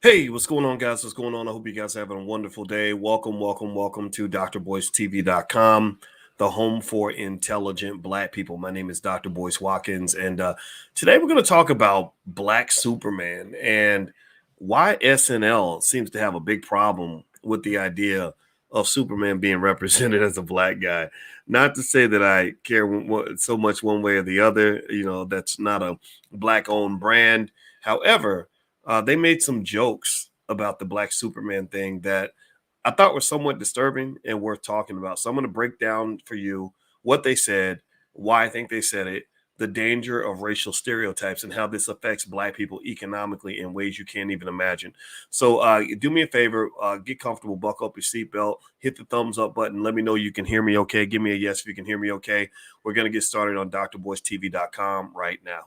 Hey, what's going on, guys? What's going on? I hope you guys are having a wonderful day. Welcome to drboycetv.com, the home for intelligent Black people. My name is Dr. Boyce Watkins, and today we're going to talk about Black Superman and why SNL seems to have a big problem with the idea of Superman being represented as a Black guy. Not to say that I care so much one way or the other, that's not a Black-owned brand. However, they made some jokes about the Black Superman thing that I thought were somewhat disturbing and worth talking about. So I'm going to break down for you what they said, why I think they said it, the danger of racial stereotypes, and how this affects Black people economically in ways you can't even imagine. So do me a favor, get comfortable, buckle up your seatbelt, hit the thumbs up button. Let me know you can hear me okay. Give me a yes if you can hear me okay. We're going to get started on drboycetv.com right now.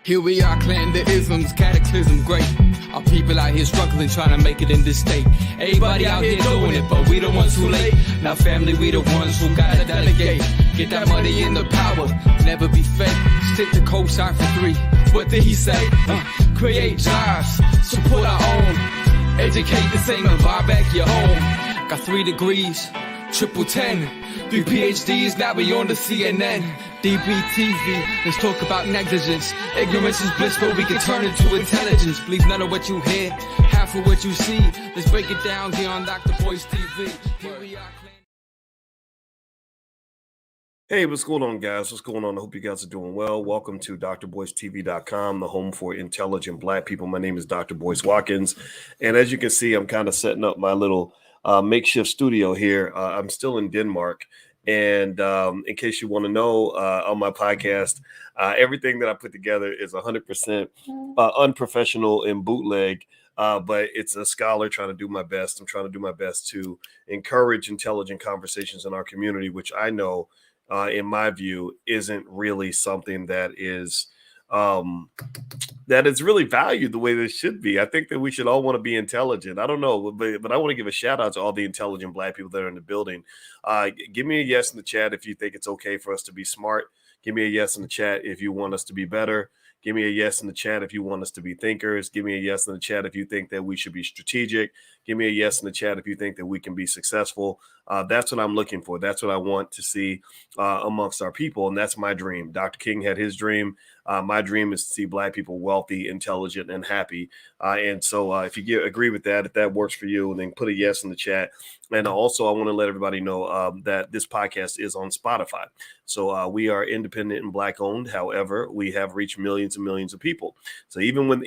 Here we are, clan the isms, cataclysm, great. Our people out here struggling, trying to make it in this state. Everybody out here doing it, but we the ones too late. Now family, we the ones who gotta delegate. Get that money in the power, never be fake. Stick to cosign for 3. What did he say? Create jobs, support our own. Educate the same and buy back your home. Got 3 degrees, triple 10. 3 PhDs, now we on the CNN. DBTV, let's talk about negligence. Ignorance is bliss, but we can turn it to intelligence. Believe none of what you hear, half of what you see. Let's break it down here on Dr. Boyce TV. Here we are. Hey, what's going on, guys? What's going on? I hope you guys are doing well. Welcome to drboycetv.com, the home for intelligent Black people. My name is Dr. Boyce Watkins. And as you can see, I'm kind of setting up my little makeshift studio here. I'm still in Denmark. And in case you want to know, on my podcast, everything that I put together is 100% unprofessional and bootleg, but it's a scholar trying to do my best. I'm trying to do my best to encourage intelligent conversations in our community, which I know, in my view, isn't really something that is really valued the way this should be. I think that we should all want to be intelligent. I don't know, but I want to give a shout out to all the intelligent Black people that are in the building. Give me a yes in the chat if you think it's okay for us to be smart. Give me a yes in the chat if you want us to be better. Give me a yes in the chat if you want us to be thinkers. Give me a yes in the chat if you think that we should be strategic. Give me a yes in the chat if you think that we can be successful. That's what I'm looking for. That's what I want to see amongst our people. And that's my dream. Dr. King had his dream. My dream is to see Black people wealthy, intelligent, and happy. And so if you agree with that, if that works for you, then put a yes in the chat. And also, I want to let everybody know that this podcast is on Spotify. So we are independent and Black owned. However, we have reached millions and millions of people. So even when my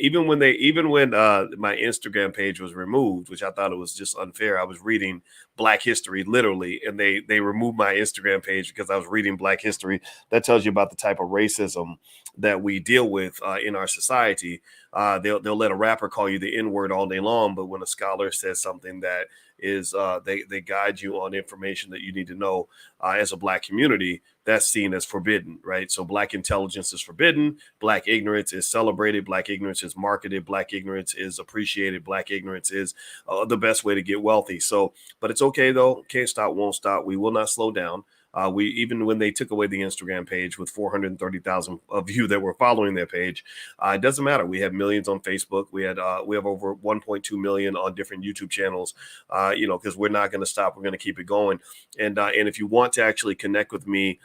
Instagram page was removed, which I thought it was just unfair, I was reading Black history literally, and they removed my Instagram page because I was reading Black history. That tells you about the type of racism that we deal with in our society. They'll let a rapper call you the N-word all day long, but when a scholar says something that is they guide you on information that you need to know as a Black community, that's seen as forbidden, right? So Black intelligence is forbidden. Black ignorance is celebrated. Black ignorance is marketed. Black ignorance is appreciated. Black ignorance is the best way to get wealthy. So, but it's okay though. Can't stop, won't stop. We will not slow down. Even when they took away the Instagram page with 430,000 of you that were following their page, it doesn't matter. We have millions on Facebook. We have over 1.2 million on different YouTube channels. Because we're not going to stop. We're going to keep it going. And if you want to actually connect with me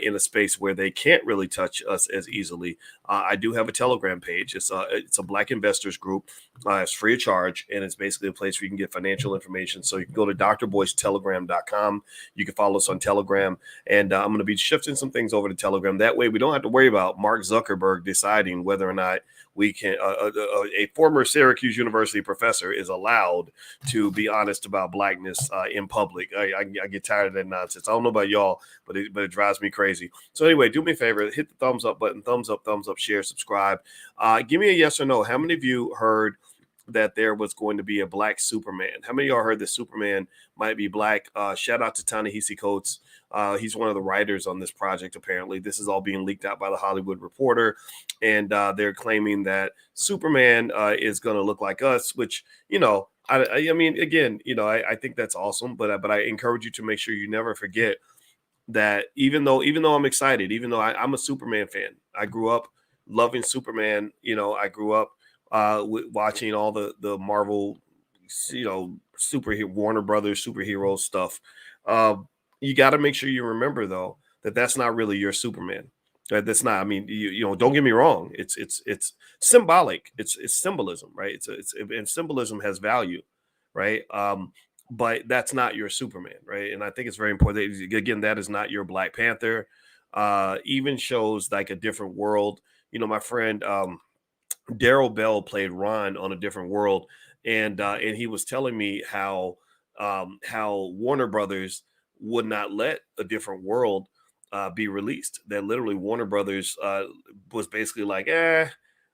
in a space where they can't really touch us as easily, I do have a Telegram page. It's a Black investors group. It's free of charge, and it's basically a place where you can get financial information. So you can go to drboycetelegram.com. You can follow us on Telegram, and I'm going to be shifting some things over to Telegram. That way, we don't have to worry about Mark Zuckerberg deciding whether or not we can. A former Syracuse University professor is allowed to be honest about Blackness in public. I get tired of that nonsense. I don't know about y'all, but it drives me crazy. So anyway, do me a favor, hit the thumbs up button, thumbs up, share, subscribe. Give me a yes or no. How many of you heard that there was going to be a Black Superman? How many of y'all heard that Superman might be Black? Shout out to Ta-Nehisi Coates. He's one of the writers on this project, apparently. This is all being leaked out by the Hollywood Reporter. And they're claiming that Superman is going to look like us, which, I mean, again, I think that's awesome. But I encourage you to make sure you never forget that even though I'm excited, even though I'm a Superman fan, I grew up loving Superman. I grew up watching all the Marvel, superhero Warner Brothers superhero stuff. You got to make sure you remember though that that's not really your Superman. That's not. I mean, don't get me wrong. It's symbolic. It's symbolism, right? And symbolism has value, right? But that's not your Superman, right? And I think it's very important. Again, that is not your Black Panther. Even shows like a different world. My friend Daryl Bell played Ron on a different world, and he was telling me how Warner Brothers would not let a different world be released. That literally Warner Brothers was basically like,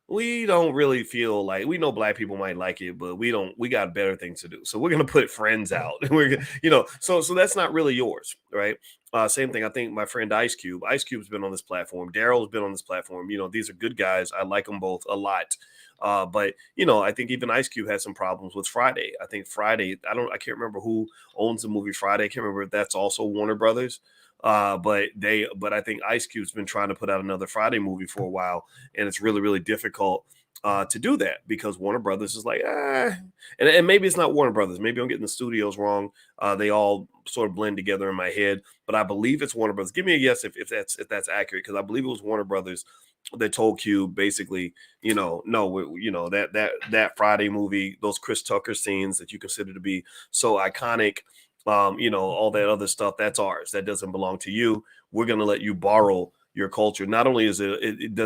we don't really feel like we know black people might like it, but we don't. We got better things to do, so we're gonna put Friends out. So that's not really yours, right? Same thing. I think my friend Ice Cube. Ice Cube's been on this platform. Daryl's been on this platform. These are good guys. I like them both a lot. But I think even Ice Cube had some problems with Friday. I think Friday. I can't remember who owns the movie Friday. I can't remember if that's also Warner Brothers. But I think Ice Cube's been trying to put out another Friday movie for a while, and it's really, really difficult to do that because Warner Brothers is like, and maybe it's not Warner Brothers. Maybe I'm getting the studios wrong. They all sort of blend together in my head, but I believe it's Warner Brothers. Give me a yes if that's accurate, because I believe it was Warner Brothers that told Cube basically, no, that Friday movie, those Chris Tucker scenes that you consider to be so iconic, all that other stuff, that's ours. That doesn't belong to you. We're going to let you borrow your culture. Not only does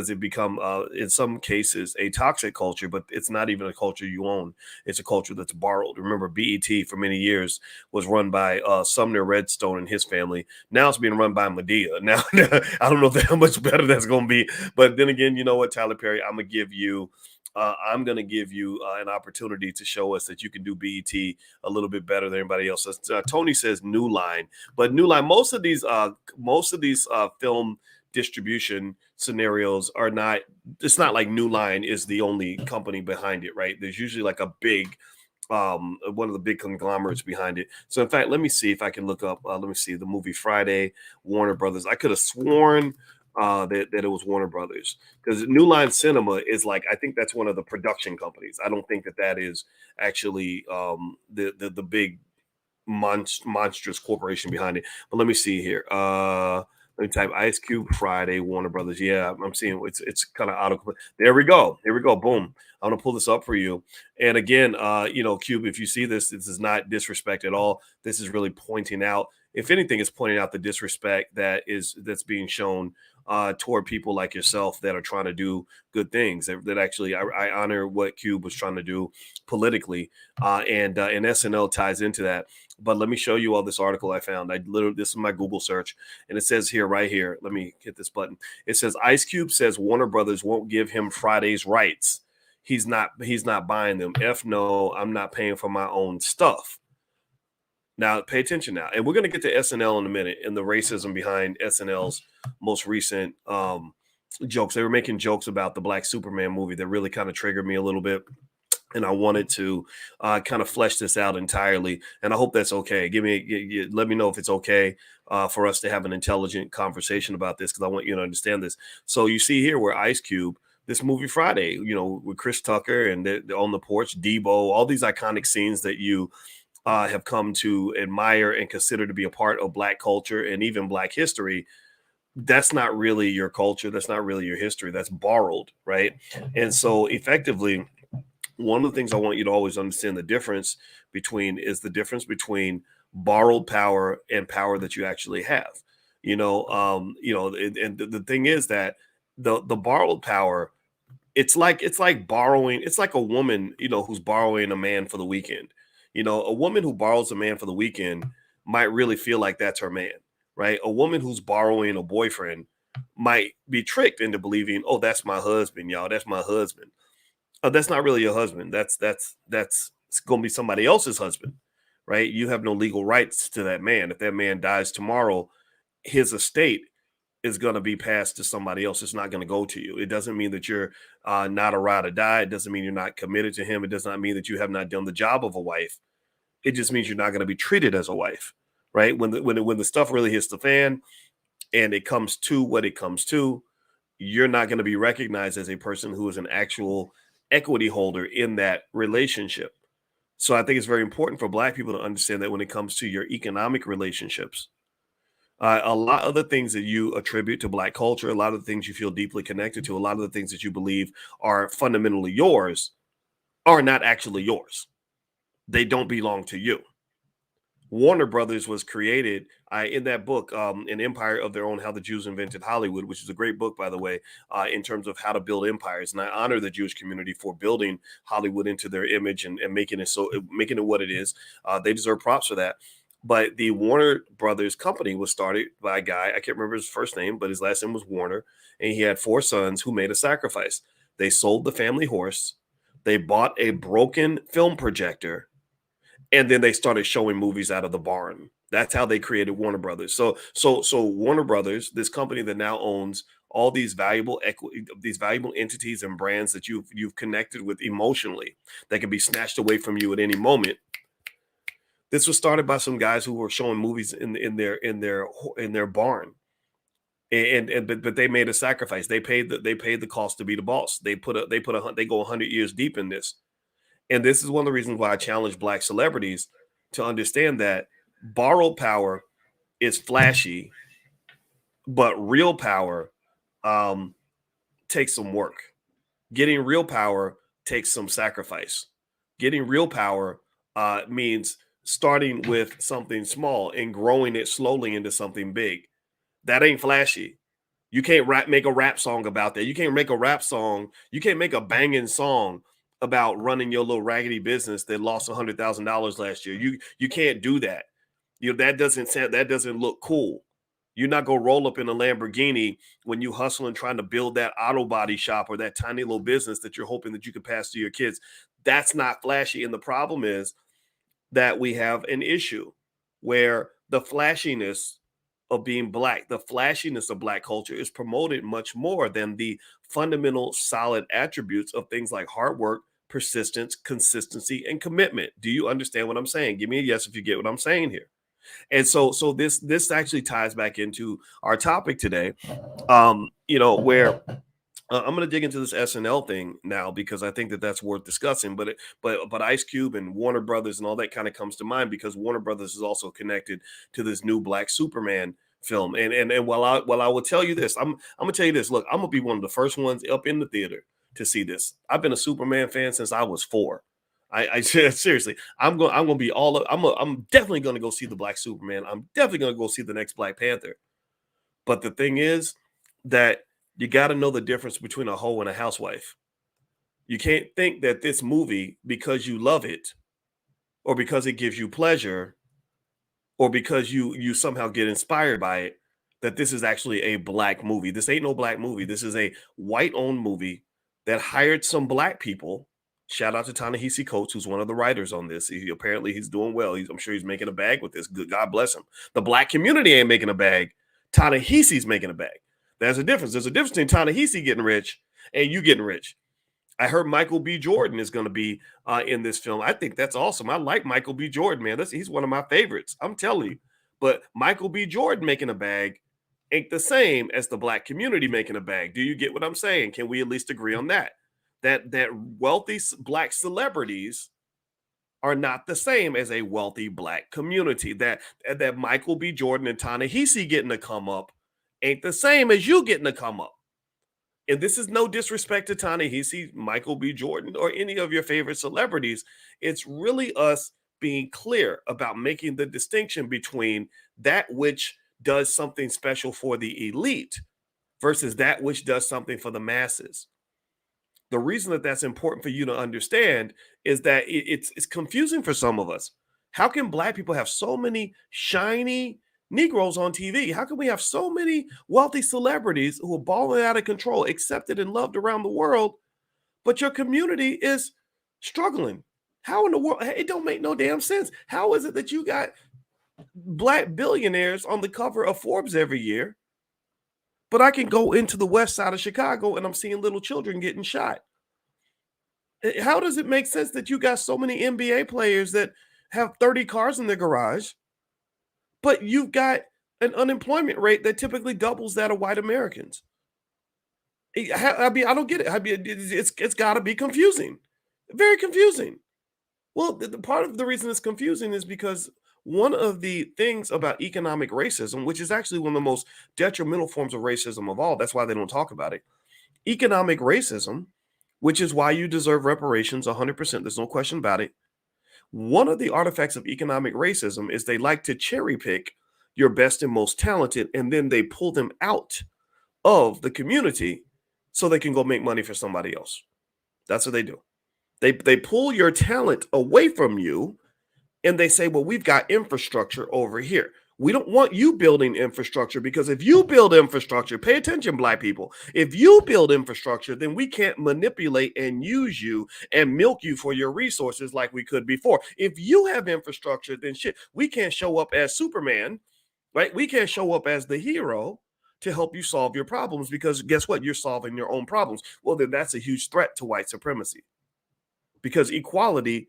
it become in some cases a toxic culture, but it's not even a culture you own. It's a culture that's borrowed. Remember, BET for many years was run by Sumner Redstone and his family. Now it's being run by Medea. Now I don't know how much better that's going to be, but then again, you know what, Tyler Perry, I'm going to give you an opportunity to show us that you can do BET a little bit better than everybody else. Tony says New Line, but New Line, most of these film distribution scenarios are not. It's not like New Line is the only company behind it, right? There's usually like a big one of the big conglomerates behind it. So in fact, let me see if I can look up. Let me see the movie Friday, Warner Brothers. I could have sworn that it was Warner Brothers, because New Line Cinema is like, I think that's one of the production companies. I don't think that is actually the big monstrous corporation behind it. But let me see here. Let me type Ice Cube Friday Warner Brothers. Yeah, I'm seeing it's kind of out of. There we go. Here we go. Boom. I'm gonna pull this up for you. And again, Cube, if you see this is not disrespect at all. This is really pointing out. If anything, it's pointing out the disrespect that's being shown toward people like yourself that are trying to do good things. That actually, I honor what Cube was trying to do politically, and SNL ties into that. But let me show you all this article I found. This is my Google search, and it says here, right here. Let me hit this button. It says Ice Cube says Warner Brothers won't give him Friday's rights. He's not buying them. No, I'm not paying for my own stuff. Now, pay attention now. And we're going to get to SNL in a minute and the racism behind SNL's most recent jokes. They were making jokes about the Black Superman movie that really kind of triggered me a little bit. And I wanted to kind of flesh this out entirely. And I hope that's okay. Let me know if it's okay for us to have an intelligent conversation about this, because I want you to understand this. So you see here where Ice Cube, this movie Friday, with Chris Tucker and they're on the porch, Debo, all these iconic scenes that you have come to admire and consider to be a part of Black culture and even Black history. That's not really your culture. That's not really your history. That's borrowed, right? And so effectively, one of the things I want you to always understand the difference between borrowed power and power that you actually have. And the thing is that the borrowed power, it's like borrowing. It's like a woman, who's borrowing a man for the weekend. A woman who borrows a man for the weekend might really feel like that's her man, right? A woman who's borrowing a boyfriend might be tricked into believing, oh, that's my husband, y'all. That's my husband. That's not really your husband. That's going to be somebody else's husband, right? You have no legal rights to that man. If that man dies tomorrow, his estate is going to be passed to somebody else. It's not going to go to you. It doesn't mean that you're not a ride or die. It doesn't mean you're not committed to him. It does not mean that you have not done the job of a wife. It just means you're not going to be treated as a wife, right? When the stuff really hits the fan and it comes to what it comes to, you're not going to be recognized as a person who is an actual equity holder in that relationship. So I think it's very important for Black people to understand that when it comes to your economic relationships, a lot of the things that you attribute to Black culture, a lot of the things you feel deeply connected to, a lot of the things that you believe are fundamentally yours are not actually yours. They don't belong to you. Warner Brothers was created in that book, An Empire of Their Own, How the Jews Invented Hollywood, which is a great book, by the way, in terms of how to build empires. And I honor the Jewish community for building Hollywood into their image and making it what it is. They deserve props for that. But the Warner Brothers company was started by a guy, I can't remember his first name, but his last name was Warner. And he had 4 sons who made a sacrifice. They sold the family horse. They bought a broken film projector, and then they started showing movies out of the barn. That's how they created Warner Brothers. So Warner Brothers, this company that now owns all these valuable entities and brands that you've connected with emotionally, that can be snatched away from you at any moment. This was started by some guys who were showing movies in their barn. But they made a sacrifice. They paid the cost to be the boss. They go 100 years deep in this. And this is one of the reasons why I challenge Black celebrities to understand that borrowed power is flashy, but real power takes some work. Getting real power takes some sacrifice. Getting real power means starting with something small and growing it slowly into something big. That ain't flashy. You can't make a rap song about that. You can't make a rap song. You can't make a banging song about running your little raggedy business that lost $100,000 last year. You can't do that. That doesn't look cool. You're not gonna roll up in a Lamborghini when you hustling trying to build that auto body shop or that tiny little business that you're hoping that you can pass to your kids. That's not flashy. And the problem is that we have an issue where the flashiness of being Black, the flashiness of Black culture is promoted much more than the fundamental solid attributes of things like hard work, persistence, consistency, and commitment. Do you understand what I'm saying? Give me a yes if you get what I'm saying here. And so this actually ties back into our topic today, where I'm going to dig into this SNL thing now because I think that that's worth discussing. But Ice Cube and Warner Brothers and all that kind of comes to mind because Warner Brothers is also connected to this new Black Superman film. And while I will tell you this, I'm gonna tell you this. Look, I'm gonna be one of the first ones up in the theater to see this. I've been a Superman fan since I was 4. I seriously, I'm definitely gonna go see the Black Superman. I'm definitely gonna go see the next Black Panther. But the thing is that you got to know the difference between a hoe and a housewife. You can't think that this movie, because you love it, or because it gives you pleasure, or because you somehow get inspired by it, that this is actually a Black movie. This ain't no Black movie. This is a white-owned movie that hired some Black people. Shout out to Ta-Nehisi Coates, who's one of the writers on this. Apparently he's doing well. I'm sure he's making a bag with this. Good, God bless him. The Black community ain't making a bag. Ta-Nehisi's making a bag. There's a difference. There's a difference between Ta-Nehisi getting rich and you getting rich. I heard Michael B. Jordan is going to be in this film. I think that's awesome. I like Michael B. Jordan, man. He's one of my favorites. I'm telling you. But Michael B. Jordan making a bag ain't the same as the Black community making a bag. Do you get what I'm saying? Can we at least agree on that? That wealthy Black celebrities are not the same as a wealthy Black community. That Michael B. Jordan and Ta-Nehisi getting to come up ain't the same as you getting to come up. And this is no disrespect to Ta-Nehisi, Michael B. Jordan, or any of your favorite celebrities. It's really us being clear about making the distinction between that which does something special for the elite versus that which does something for the masses. The reason that that's important for you to understand is that it's confusing for some of us. How can Black people have so many shiny Negroes on TV? How can we have so many wealthy celebrities who are balling out of control, accepted and loved around the world, but your community is struggling? How in the world? It don't make no damn sense. How is it that you got Black billionaires on the cover of Forbes every year, but I can go into the west side of Chicago and I'm seeing little children getting shot? How does it make sense that you got so many NBA players that have 30 cars in their garage, but you've got an unemployment rate that typically doubles that of white Americans? I mean, I don't get it. I mean, it's got to be confusing, very confusing. Well, the part of the reason it's confusing is because one of the things about economic racism, which is actually one of the most detrimental forms of racism of all, that's why they don't talk about it. Economic racism, which is why you deserve reparations 100%. There's no question about it. One of the artifacts of economic racism is they like to cherry pick your best and most talented, and then they pull them out of the community so they can go make money for somebody else. That's what they do. They pull your talent away from you and they say, well, we've got infrastructure over here. We don't want you building infrastructure because if you build infrastructure, pay attention, Black people. If you build infrastructure, then we can't manipulate and use you and milk you for your resources like we could before. If you have infrastructure, then shit, we can't show up as Superman, right? We can't show up as the hero to help you solve your problems because guess what? You're solving your own problems. Well, then that's a huge threat to white supremacy because equality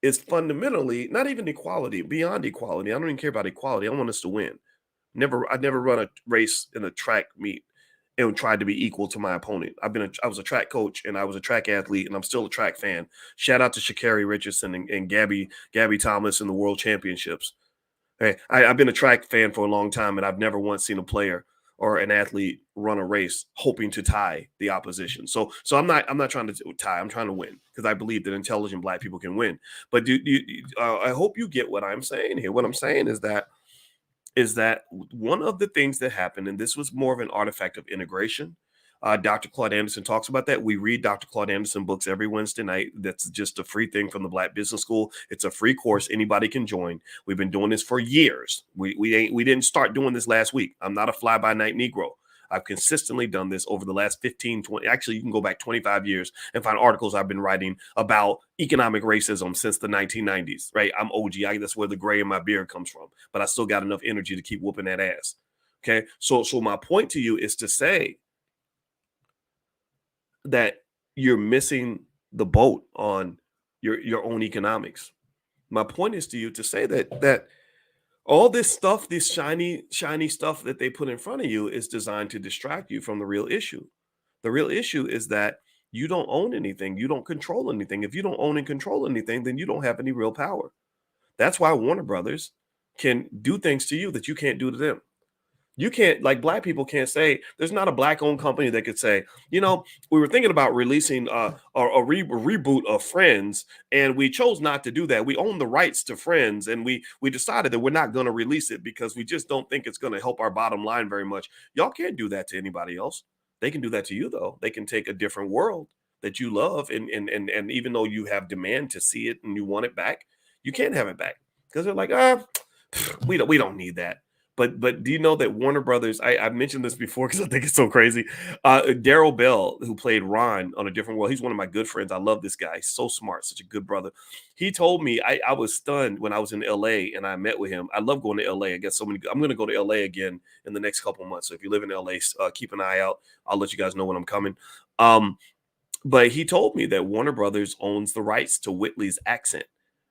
is fundamentally not even equality, beyond equality. I don't even care about equality. I want us to win. I never run a race in a track meet and tried to be equal to my opponent. I was a track coach and I was a track athlete and I'm still a track fan. Shout out to Sha'Carri Richardson and Gabby Thomas in the World Championships. Hey, I've been a track fan for a long time and I've never once seen a player or an athlete run a race hoping to tie the opposition. So I'm not trying to tie. I'm trying to win because I believe that intelligent Black people can win. But I hope you get what I'm saying here. What I'm saying is that one of the things that happened, and this was more of an artifact of integration. Dr. Claude Anderson talks about that. We read Dr. Claude Anderson books every Wednesday night. That's just a free thing from the Black Business School. It's a free course. Anybody can join. We've been doing this for years. We didn't start doing this last week. I'm not a fly-by-night Negro. I've consistently done this over the last 15, 20, actually, you can go back 25 years and find articles I've been writing about economic racism since the 1990s, right? I'm OG. That's where the gray in my beard comes from, but I still got enough energy to keep whooping that ass. Okay. So my point to you is to say that you're missing the boat on your own economics. My point is to you to say that all this stuff, this shiny stuff that they put in front of you is designed to distract you from the real issue. The real issue is that you don't own anything. You don't control anything. If you don't own and control anything, then you don't have any real power. That's why Warner Brothers can do things to you that you can't do to them. You can't, like Black people can't say, there's not a Black owned company that could say, we were thinking about releasing a reboot of Friends and we chose not to do that. We own the rights to Friends and we decided that we're not going to release it because we just don't think it's going to help our bottom line very much. Y'all can't do that to anybody else. They can do that to you though. They can take a different world that you love and even though you have demand to see it and you want it back, you can't have it back because they're like, we don't need that. But do you know that Warner Brothers, I've mentioned this before because I think it's so crazy. Daryl Bell, who played Ron on A Different World, he's one of my good friends. I love this guy. He's so smart, such a good brother. He told me, I was stunned when I was in LA and I met with him. I love going to LA. I'm going to go to LA again in the next couple of months. So if you live in LA, keep an eye out. I'll let you guys know when I'm coming. But he told me that Warner Brothers owns the rights to Whitley's accent.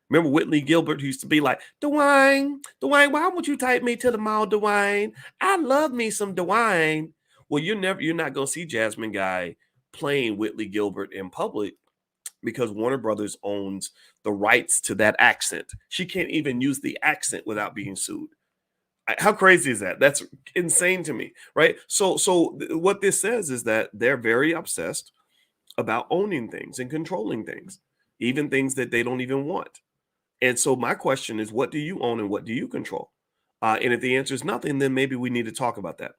Remember Whitley Gilbert used to be like, Dwayne, why won't you take me to the mall, Dwayne? I love me some Dwayne. Well, you're not going to see Jasmine Guy playing Whitley Gilbert in public because Warner Brothers owns the rights to that accent. She can't even use the accent without being sued. How crazy is that? That's insane to me, right? So what this says is that they're very obsessed about owning things and controlling things, even things that they don't even want. And so my question is, what do you own and what do you control? And if the answer is nothing, then maybe we need to talk about that.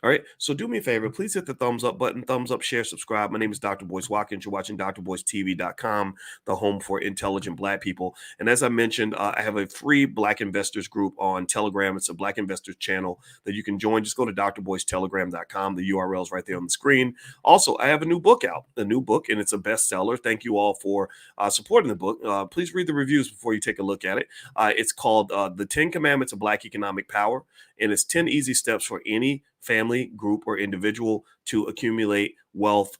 All right. So do me a favor. Please hit the thumbs up button, thumbs up, share, subscribe. My name is Dr. Boyce Watkins. You're watching drboycetv.com, the home for intelligent Black people. And as I mentioned, I have a free Black investors group on Telegram. It's a Black investors channel that you can join. Just go to drboycetelegram.com. The URL is right there on the screen. Also, I have a new book out, and it's a bestseller. Thank you all for supporting the book. Please read the reviews before you take a look at it. It's called The 10 Commandments of Black Economic Power, and it's 10 easy steps for any family, group, or individual to accumulate wealth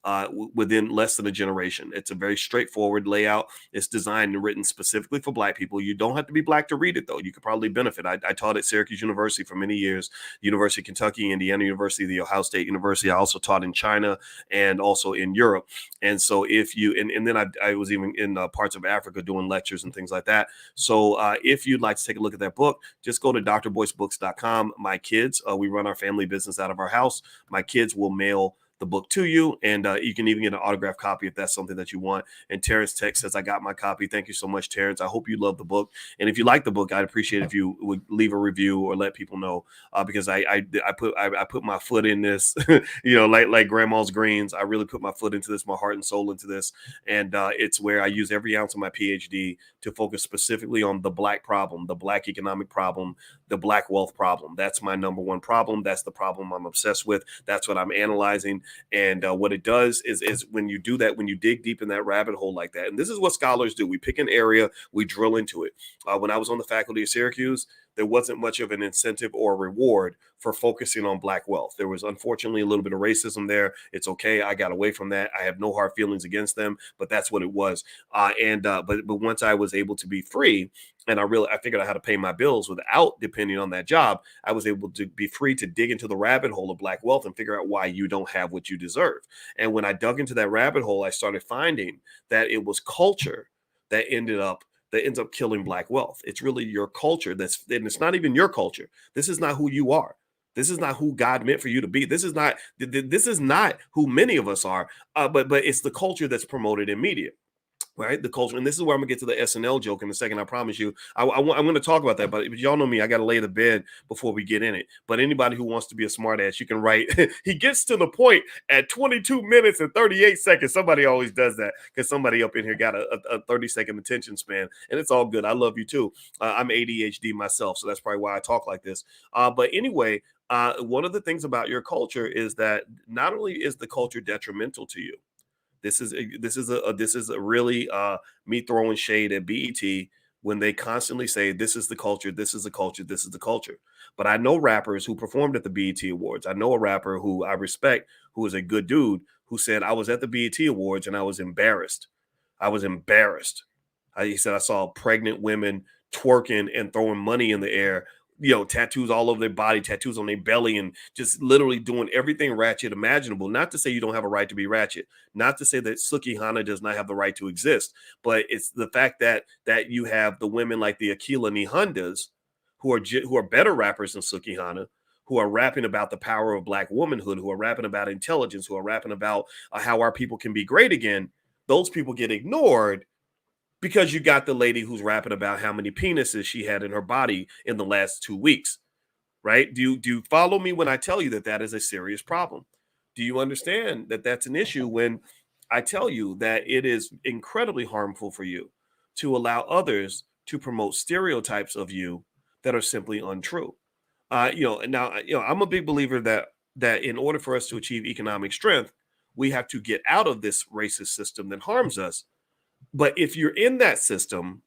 within less than a generation. It's a very straightforward layout. It's designed and written specifically for Black people. You don't have to be Black to read it, though. You could probably benefit. I taught at Syracuse University for many years, University of Kentucky, Indiana University, the Ohio State University. I also taught in China and also in Europe. And so if you, and then I was even in parts of Africa doing lectures and things like that. So if you'd like to take a look at that book, just go to drboycebooks.com. My kids, we run our family business out of our house. My kids will mail the book to you, and you can even get an autographed copy if that's something that you want. And Terrence Tech says, I got my copy. Thank you so much, Terrence. I hope you love the book. And if you like the book, I'd appreciate if you would leave a review or let people know, because I put my foot in this, like grandma's greens. I really put my foot into this, my heart and soul into this. And it's where I use every ounce of my PhD to focus specifically on the Black problem, the Black economic problem, the Black wealth problem. That's my number one problem. That's the problem I'm obsessed with. That's what I'm analyzing. And what it does is when you do that, when you dig deep in that rabbit hole like that, and this is what scholars do. We pick an area, we drill into it. When I was on the faculty of Syracuse, there wasn't much of an incentive or reward for focusing on Black wealth. There was unfortunately a little bit of racism there. It's okay. I got away from that. I have no hard feelings against them, but that's what it was. But once I was able to be free, and I figured out how to pay my bills without depending on that job, I was able to be free to dig into the rabbit hole of Black wealth and figure out why you don't have what you deserve. And when I dug into that rabbit hole, I started finding that it was culture that ends up killing Black wealth. It's really your culture and it's not even your culture. This is not who you are. This is not who God meant for you to be. This is not who many of us are. But it's the culture that's promoted in media. Right, the culture, and this is where I'm gonna get to the SNL joke in a second. I promise you. I'm going to talk about that, but y'all know me. I got to lay the bed before we get in it. But anybody who wants to be a smart ass, you can write. He gets to the point at 22 minutes and 38 seconds. Somebody always does that because somebody up in here got a 30-second attention span, and it's all good. I love you too. I'm ADHD myself, so that's probably why I talk like this. But anyway, one of the things about your culture is that not only is the culture detrimental to you. This is a really me throwing shade at BET when they constantly say this is the culture, this is the culture, this is the culture. But I know rappers who performed at the BET Awards. I know a rapper who I respect, who is a good dude, who said I was at the BET Awards and I was embarrassed. I was embarrassed. He said I saw pregnant women twerking and throwing money in the air, tattoos all over their body, tattoos on their belly, and just literally doing everything ratchet imaginable. Not to say you don't have a right to be ratchet, not to say that Sukihana does not have the right to exist, but it's the fact that you have the women like the Akila Nihundas who are better rappers than Sukihana, who are rapping about the power of Black womanhood, who are rapping about intelligence, who are rapping about how our people can be great again. Those people get ignored because you got the lady who's rapping about how many penises she had in her body in the last 2 weeks, right? Do you follow me when I tell you that that is a serious problem? Do you understand that that's an issue when I tell you that it is incredibly harmful for you to allow others to promote stereotypes of you that are simply untrue? I'm a big believer that in order for us to achieve economic strength, we have to get out of this racist system that harms us. But if you're in that system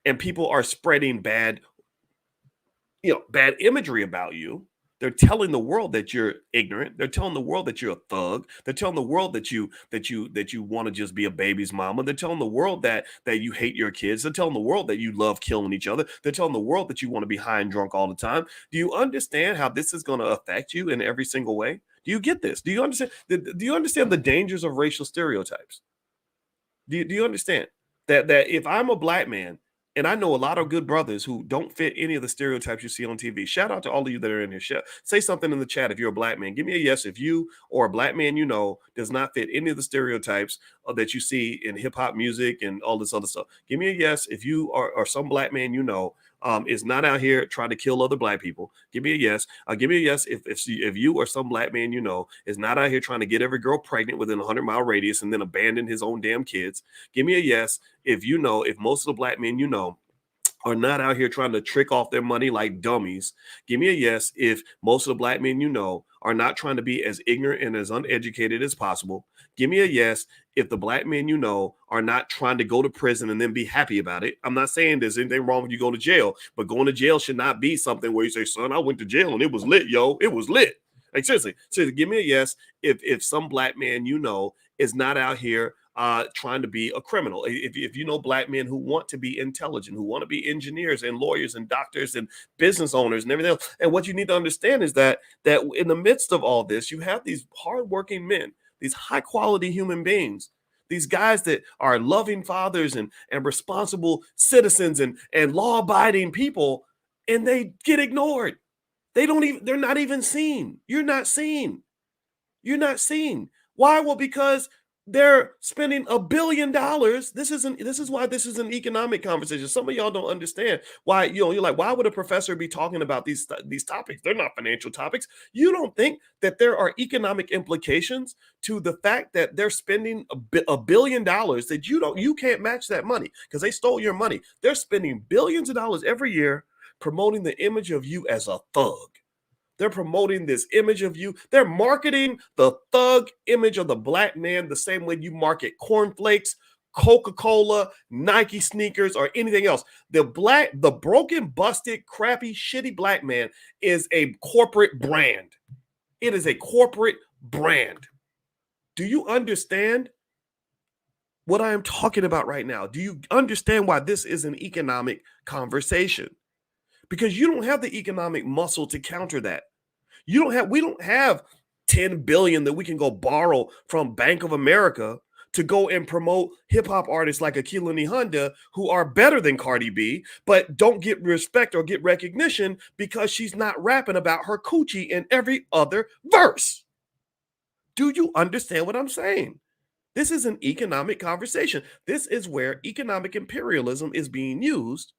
and people are spreading bad imagery about you, they're telling the world that you're ignorant. They're telling the world that you're a thug. They're telling the world that you want to just be a baby's mama. They're telling the world that you hate your kids. They're telling the world that you love killing each other. They're telling the world that you want to be high and drunk all the time. Do you understand how this is going to affect you in every single way? Do you get this? Do you understand? Do you understand the dangers of racial stereotypes? Do you understand that if I'm a Black man, and I know a lot of good brothers who don't fit any of the stereotypes you see on TV. Shout out to all of you that are in here. Say something in the chat if you're a Black man. Give me a yes if you or a Black man does not fit any of the stereotypes that you see in hip hop music and all this other stuff. Give me a yes if you are some Black man is not out here trying to kill other Black people. Give me a yes. Give me a yes if you or some Black man is not out here trying to get every girl pregnant within a 100-mile radius and then abandon his own damn kids. Give me a yes if if most of the Black men are not out here trying to trick off their money like dummies. Give me a yes if most of the Black men are not trying to be as ignorant and as uneducated as possible. Give me a yes if the Black men are not trying to go to prison and then be happy about it. I'm not saying there's anything wrong when you go to jail, but going to jail should not be something where you say, son, I went to jail and it was lit, yo. It was lit. Like seriously, give me a yes if some black man is not out here trying to be a criminal. If you know black men who want to be intelligent, who want to be engineers and lawyers and doctors and business owners and everything else. And what you need to understand is that in the midst of all this, you have these hardworking men, these high quality human beings, these guys that are loving fathers and responsible citizens and law abiding people, and they get ignored. They're not even seen. You're not seen. You're not seen. Why? Well, because they're spending $1 billion. This is why this is an economic conversation. Some of y'all don't understand why, you're like, why would a professor be talking about these topics? They're not financial topics. You don't think that there are economic implications to the fact that they're spending $1 billion that you can't match that money because they stole your money. They're spending billions of dollars every year promoting the image of you as a thug. They're promoting this image of you. They're marketing the thug image of the black man the same way you market cornflakes, Coca-Cola, Nike sneakers, or anything else. The broken, busted, crappy, shitty black man is a corporate brand. It is a corporate brand. Do you understand what I am talking about right now? Do you understand why this is an economic conversation? Because you don't have the economic muscle to counter that. We don't have 10 billion that we can go borrow from Bank of America to go and promote hip hop artists like Akilani Honda, who are better than Cardi B, but don't get respect or get recognition because she's not rapping about her coochie in every other verse. Do you understand what I'm saying? This is an economic conversation. This is where economic imperialism is being used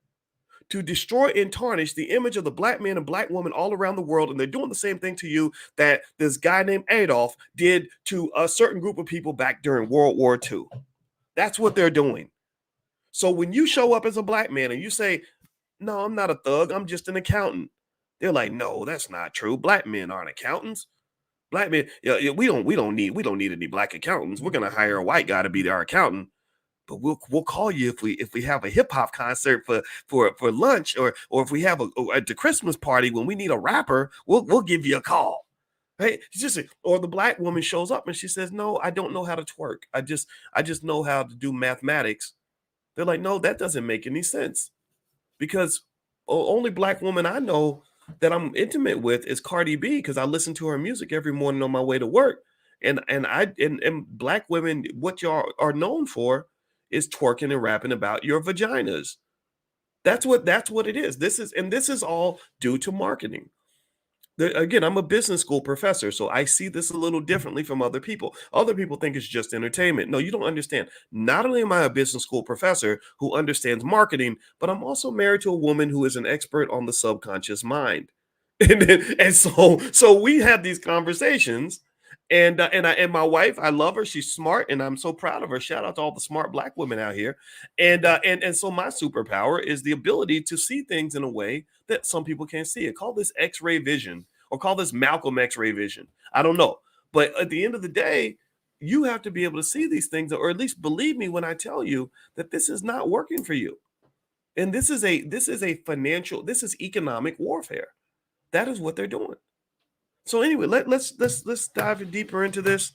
to destroy and tarnish the image of the black man and black woman all around the world. And they're doing the same thing to you that this guy named Adolf did to a certain group of people back during World War II. That's what they're doing. So when you show up as a black man and you say, no, I'm not a thug, I'm just an accountant. They're like, no, that's not true. Black men aren't accountants. Black men, we don't need any black accountants. We're gonna hire a white guy to be our accountant. But we'll call you if we have a hip hop concert for lunch or if we have at the Christmas party when we need a rapper, we'll give you a call. Hey, or the black woman shows up and she says, no, I don't know how to twerk. I just know how to do mathematics. They're like, no, that doesn't make any sense because only black woman I know that I'm intimate with is Cardi B because I listen to her music every morning on my way to work. And black women, what y'all are known for is twerking and rapping about your vaginas. That's what it is. This is all due to marketing. Again, I'm a business school professor, so I see this a little differently from other people. Other people think it's just entertainment. No, you don't understand. Not only am I a business school professor who understands marketing, but I'm also married to a woman who is an expert on the subconscious mind. And so we have these conversations. And my wife, I love her. She's smart, and I'm so proud of her. Shout out to all the smart black women out here. And so my superpower is the ability to see things in a way that some people can't see it. Call this X-ray vision, or call this Malcolm X-ray vision. I don't know, but at the end of the day, you have to be able to see these things, or at least believe me when I tell you that this is not working for you. And this is economic warfare. That is what they're doing. So anyway, let's dive deeper into this.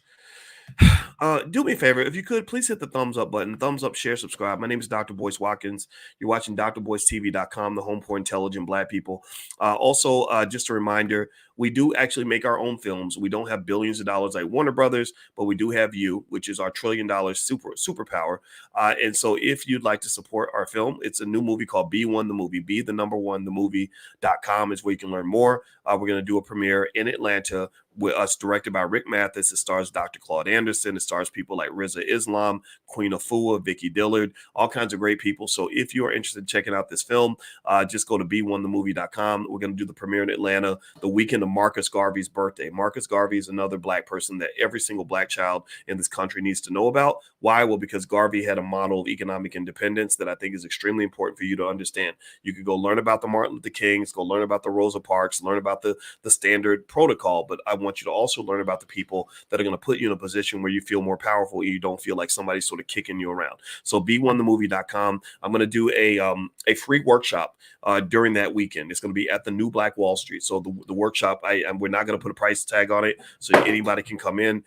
Do me a favor, if you could, please hit the thumbs up button, thumbs up, share, subscribe. My name is Dr. Boyce Watkins. You're watching drboycetv.com, the home for intelligent black people. Also, just a reminder, we do actually make our own films. We don't have billions of dollars like Warner Brothers, but we do have you, which is our $1 trillion superpower. And so if you'd like to support our film, it's a new movie called Be One the Movie. Be the number one, the movie.com is where you can learn more. We're going to do a premiere in Atlanta with us, directed by Rick Mathis. It stars Dr. Claude Anderson. It stars people like Riza Islam, Queen Afua, Vicky Dillard, all kinds of great people. So if you are interested in checking out this film, just go to be1themovie.com. We're going to do the premiere in Atlanta the weekend of Marcus Garvey's birthday. Marcus Garvey is another black person that every single black child in this country needs to know about. Why? Well, because Garvey had a model of economic independence that I think is extremely important for you to understand. You could go learn about the Martin Luther Kings, go learn about the Rosa Parks, learn about the standard protocol. But want you to also learn about the people that are going to put you in a position where you feel more powerful and you don't feel like somebody's sort of kicking you around. So be1themovie.com. I'm going to do a free workshop during that weekend. It's going to be at the New Black Wall Street. So the workshop, we're not going to put a price tag on it, so anybody can come in.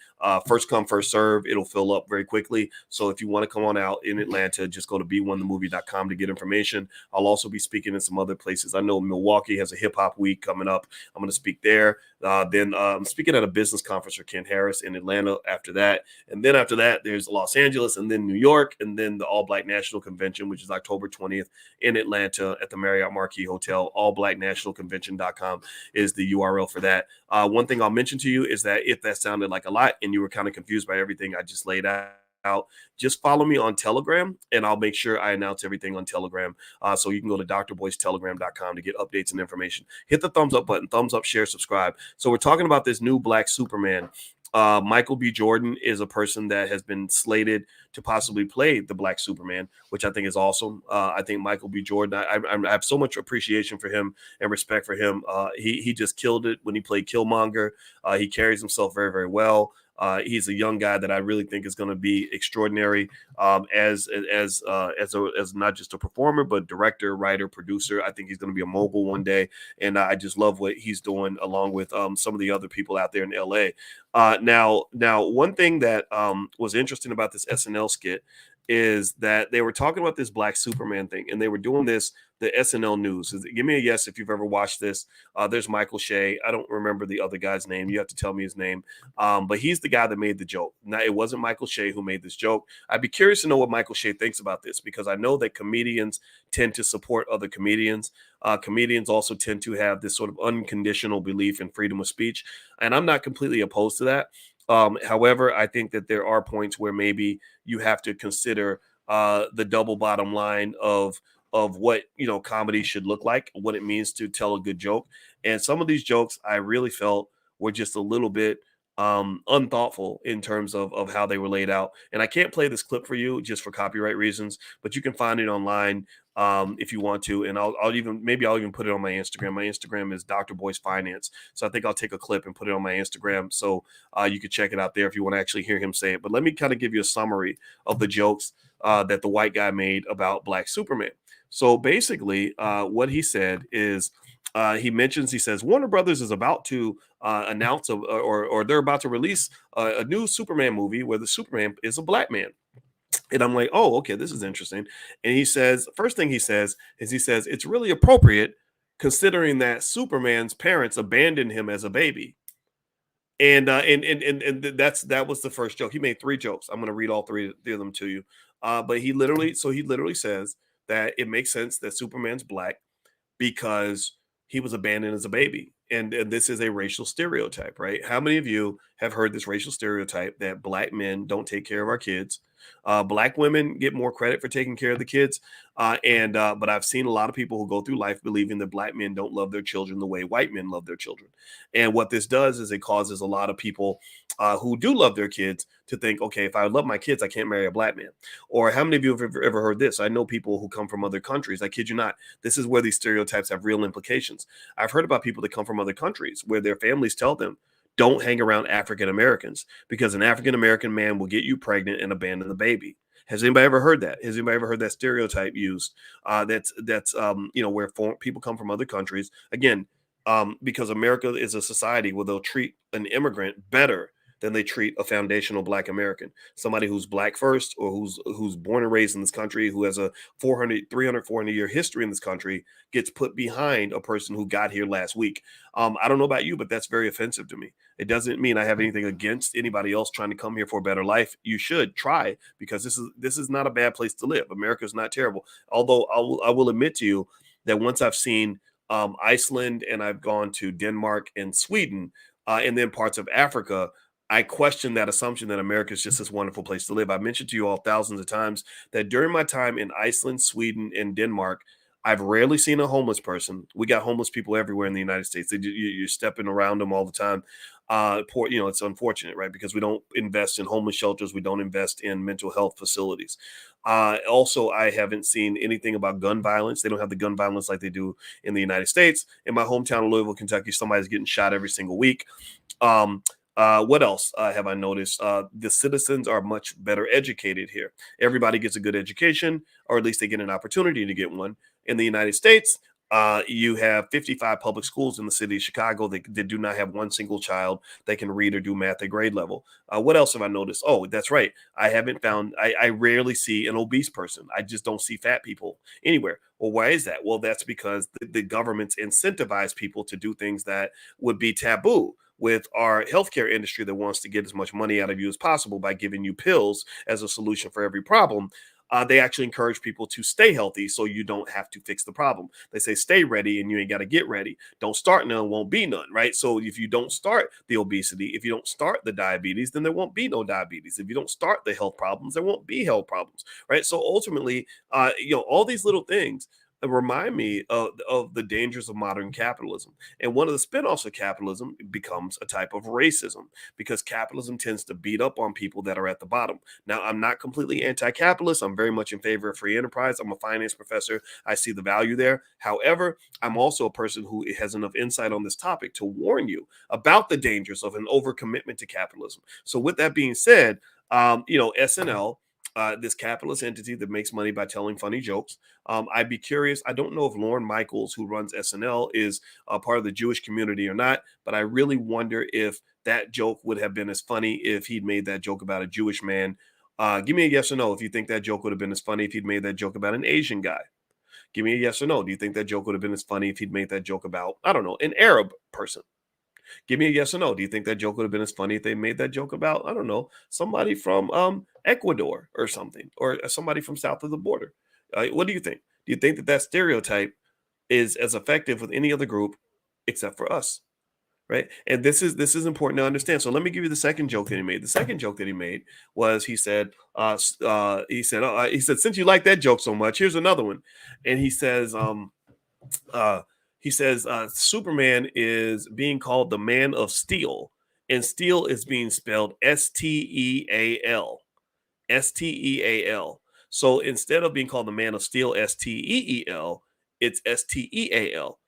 First come, first serve. It'll fill up very quickly. So if you want to come on out in Atlanta, just go to be1themovie.com to get information. I'll also be speaking in some other places. I know Milwaukee has a hip hop week coming up. I'm going to speak there. Then I'm speaking at a business conference for Ken Harris in Atlanta after that. And then after that, there's Los Angeles and then New York, and then the All Black National Convention, which is October 20th in Atlanta at the Marriott Marquis Hotel. allblacknationalconvention.com is the URL for that. One thing I'll mention to you is that if that sounded like a lot and you were kind of confused by everything I just laid out, just follow me on Telegram, and I'll make sure I announce everything on Telegram. So you can go to drboycetelegram.com to get updates and information. Hit the thumbs up button, thumbs up, share, subscribe. So we're talking about this new Black Superman. Michael B. Jordan is a person that has been slated to possibly play the Black Superman, which I think is awesome. I think Michael B. Jordan, I have so much appreciation for him and respect for him. He just killed it when he played Killmonger. He carries himself very, very well. He's a young guy that I really think is going to be extraordinary as not just a performer, but director, writer, producer. I think he's going to be a mogul one day, and I just love what he's doing along with some of the other people out there in LA. Now, one thing that was interesting about this SNL skit is that they were talking about this Black Superman thing, and they were doing the SNL news. Give me a yes if you've ever watched this. There's Michael Shea. I don't remember the other guy's name. You have to tell me his name. But he's the guy that made the joke. Now, it wasn't Michael Shea who made this joke. I'd be curious to know what Michael Shea thinks about this, because I know that comedians tend to support other comedians. Comedians also tend to have this sort of unconditional belief in freedom of speech, and I'm not completely opposed to that. However, I think that there are points where maybe you have to consider the double bottom line of what comedy should look like, what it means to tell a good joke. And some of these jokes I really felt were just a little bit unthoughtful in terms of how they were laid out. And I can't play this clip for you just for copyright reasons, but you can find it online if you want to. And I'll even put it on my Instagram. My Instagram is Dr. Boyce Finance. So I think I'll take a clip and put it on my Instagram. So you can check it out there if you want to actually hear him say it. But let me kind of give you a summary of the jokes that the white guy made about Black Superman. So basically what he said is, he says Warner Brothers is about to announce or they're about to release a new Superman movie where the Superman is a Black man. And I'm like, oh, okay, this is interesting. And he says, first thing he says it's really appropriate considering that Superman's parents abandoned him as a baby. And that was the first joke. He made 3 jokes. I'm going to read all three of them to you. But he literally says that it makes sense that Superman's Black because he was abandoned as a baby. And this is a racial stereotype, right? How many of you have heard this racial stereotype that Black men don't take care of our kids? Black women get more credit for taking care of the kids. But I've seen a lot of people who go through life believing that Black men don't love their children the way white men love their children. And what this does is it causes a lot of people who do love their kids to think, okay, if I love my kids, I can't marry a Black man. Or how many of you have ever heard this? I know people who come from other countries. I kid you not. This is where these stereotypes have real implications. I've heard about people that come from other countries where their families tell them, don't hang around African Americans because an African American man will get you pregnant and abandon the baby. Has anybody ever heard that? Has anybody ever heard that stereotype used? That's where people come from other countries again, because America is a society where they'll treat an immigrant better than they treat a foundational Black American, somebody who's Black first or who's born and raised in this country, who has a 400 year history in this country, gets put behind a person who got here last week. I don't know about you, but that's very offensive to me. It doesn't mean I have anything against anybody else trying to come here for a better life. You should try, because this is not a bad place to live. America is not terrible. Although I will admit to you that once I've seen Iceland and I've gone to Denmark and Sweden and then parts of Africa, I question that assumption that America is just this wonderful place to live. I mentioned to you all thousands of times that during my time in Iceland, Sweden, and Denmark, I've rarely seen a homeless person. We got homeless people everywhere in the United States. You're stepping around them all the time. Poor, it's unfortunate, right? Because we don't invest in homeless shelters. We don't invest in mental health facilities. Also, I haven't seen anything about gun violence. They don't have the gun violence like they do in the United States. In my hometown of Louisville, Kentucky, somebody's getting shot every single week. Um, what else have I noticed? The citizens are much better educated here. Everybody gets a good education, or at least they get an opportunity to get one. In the United States, you have 55 public schools in the city of Chicago that do not have one single child that can read or do math at grade level. What else have I noticed? Oh, that's right. I rarely see an obese person. I just don't see fat people anywhere. Well, why is that? Well, that's because the governments incentivize people to do things that would be taboo with our healthcare industry that wants to get as much money out of you as possible by giving you pills as a solution for every problem. They actually encourage people to stay healthy so you don't have to fix the problem. They say stay ready and you ain't got to get ready. Don't start none, won't be none, right? So if you don't start the obesity, if you don't start the diabetes, then there won't be no diabetes. If you don't start the health problems, there won't be health problems, right? So ultimately, all these little things remind me of the dangers of modern capitalism. And one of the spinoffs of capitalism becomes a type of racism because capitalism tends to beat up on people that are at the bottom. Now, I'm not completely anti-capitalist. I'm very much in favor of free enterprise. I'm a finance professor. I see the value there. However, I'm also a person who has enough insight on this topic to warn you about the dangers of an overcommitment to capitalism. So with that being said, SNL, this capitalist entity that makes money by telling funny jokes. I'd be curious. I don't know if Lorne Michaels, who runs SNL, is a part of the Jewish community or not, but I really wonder if that joke would have been as funny if he'd made that joke about a Jewish man. Give me a yes or no if you think that joke would have been as funny if he'd made that joke about an Asian guy. Give me a yes or no. Do you think that joke would have been as funny if he'd made that joke about, I don't know, an Arab person? Give me a yes or no. Do you think that joke would have been as funny if they made that joke about, I don't know, somebody from Ecuador or something, or somebody from south of the border? What do you think? Do you think that that stereotype is as effective with any other group except for us? Right. And this is important to understand. So let me give you the second joke that he made. The second joke that he made was he said, since you like that joke so much, here's another one. And uh, he says Superman is being called the Man of Steel, and steel is being spelled Steal, Steal. So instead of being called the Man of Steel, Steel, it's Steal.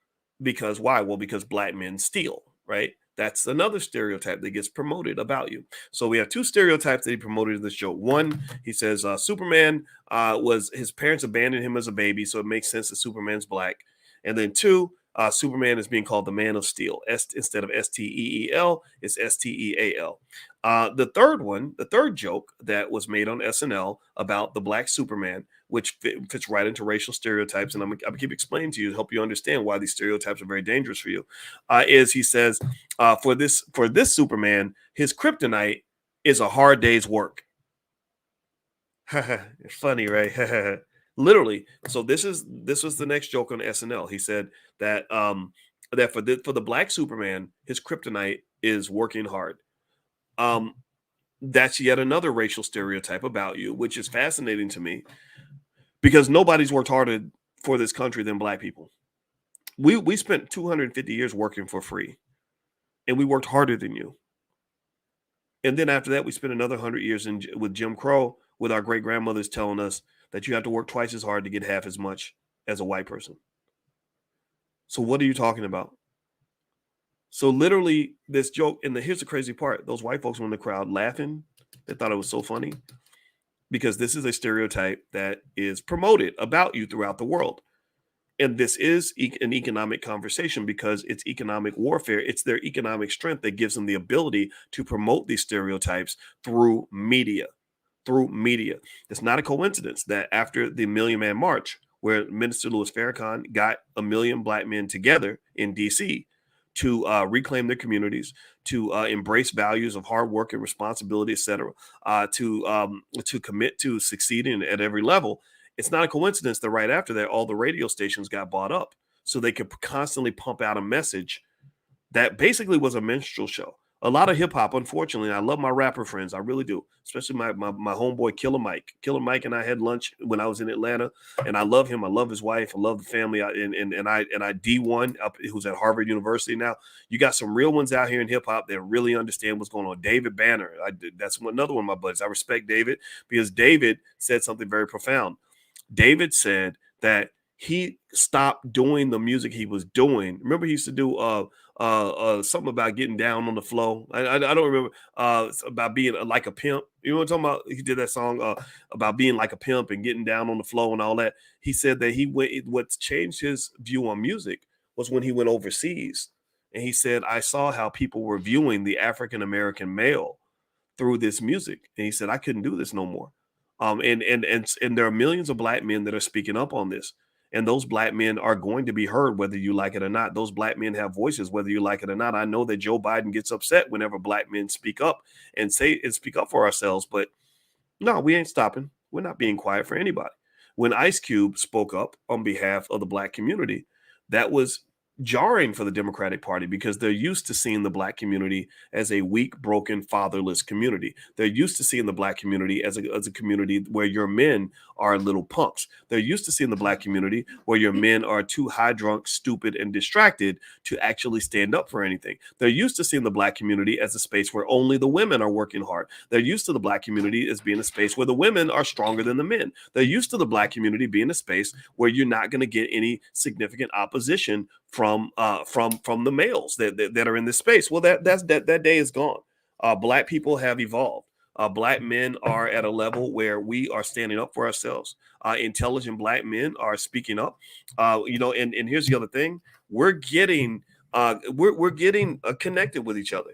Because why? Well, because black men steal, right? That's another stereotype that gets promoted about you. So we have two stereotypes that he promoted in this show. One, he says Superman was his parents abandoned him as a baby, so it makes sense that Superman's black. And then two, Superman is being called the Man of Steel. Instead of Steel, it's Steal. The third joke that was made on SNL about the black Superman, which fits right into racial stereotypes, and I'm gonna keep explaining to you to help you understand why these stereotypes are very dangerous for you. Is he says for this Superman, his kryptonite is a hard day's work. Funny, right? Literally. So this was the next joke on SNL. He said that that for the black Superman, his kryptonite is working hard. Um, that's yet another racial stereotype about you, which is fascinating to me because nobody's worked harder for this country than black people. We spent 250 years working for free, and we worked harder than you. And then after that, we spent another 100 years with Jim Crow, with our great grandmothers telling us that you have to work twice as hard to get half as much as a white person. So what are you talking about? So literally, this joke, and here's the crazy part: those white folks were in the crowd laughing. They thought it was so funny because this is a stereotype that is promoted about you throughout the world. And this is an economic conversation because it's economic warfare. It's their economic strength that gives them the ability to promote these stereotypes through media. Through media. It's not a coincidence that after the Million Man March, where Minister Louis Farrakhan got 1 million black men together in DC to reclaim their communities, to embrace values of hard work and responsibility, etc., to commit to succeeding at every level. It's not a coincidence that right after that, all the radio stations got bought up so they could constantly pump out a message that basically was a minstrel show, A lot of hip hop, unfortunately. I love my rapper friends. I really do. Especially my homeboy Killer Mike. Killer Mike and I had lunch when I was in Atlanta, and I love him. I love his wife. I love the family. And I D1 up who's at Harvard University now. You got some real ones out here in hip hop that really understand what's going on. David Banner. That's another one of my buddies. I respect David because David said something very profound. David said that he stopped doing the music he was doing. Remember, he used to do something about getting down on the flow. I don't remember about being like a pimp. You know what I'm talking about? He did that song about being like a pimp and getting down on the flow and all that. He said that what changed his view on music was when he went overseas. And he said, I saw how people were viewing the African American male through this music. And he said, I couldn't do this no more. And there are millions of black men that are speaking up on this. And those black men are going to be heard whether you like it or not. Those black men have voices whether you like it or not. I know that Joe Biden gets upset whenever black men speak up and speak up for ourselves, but no, we ain't stopping. We're not being quiet for anybody. When Ice Cube spoke up on behalf of the black community, that was jarring for the Democratic Party because they're used to seeing the black community as a weak, broken, fatherless community. They're used to seeing the black community as a community where your men are little punks. They're used to seeing the black community where your men are too high drunk, stupid, and distracted to actually stand up for anything. They're used to seeing the black community as a space where only the women are working hard. They're used to the black community as being a space where the women are stronger than the men. They're used to the black community being a space where you're not going to get any significant opposition from the males that are in this space. Well, that day is gone. Black people have evolved. Black men are at a level where we are standing up for ourselves. Intelligent black men are speaking up. And here's the other thing: we're getting connected with each other.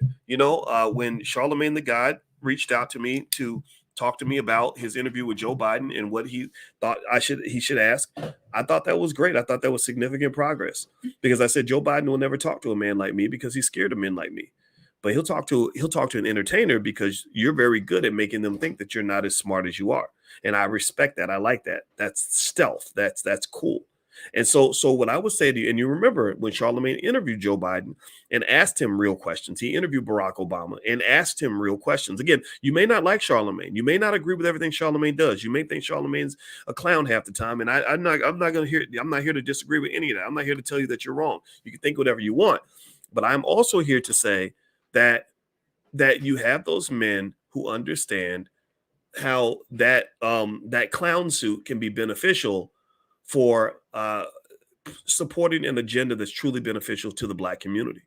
When Charlemagne the God reached out to me to talk to me about his interview with Joe Biden and what he thought he should ask, I thought that was great. I thought that was significant progress because I said Joe Biden will never talk to a man like me because he's scared of men like me. But he'll talk to an entertainer because you're very good at making them think that you're not as smart as you are. And I respect that. I like that. That's stealth. That's cool. And so what I would say to you, and you remember when Charlemagne interviewed Joe Biden and asked him real questions, he interviewed Barack Obama and asked him real questions. Again, you may not like Charlemagne. You may not agree with everything Charlemagne does. You may think Charlemagne's a clown half the time. And I'm not here to disagree with any of that. I'm not here to tell you that you're wrong. You can think whatever you want. But I'm also here to say that you have those men who understand how that clown suit can be beneficial for supporting an agenda that's truly beneficial to the black community.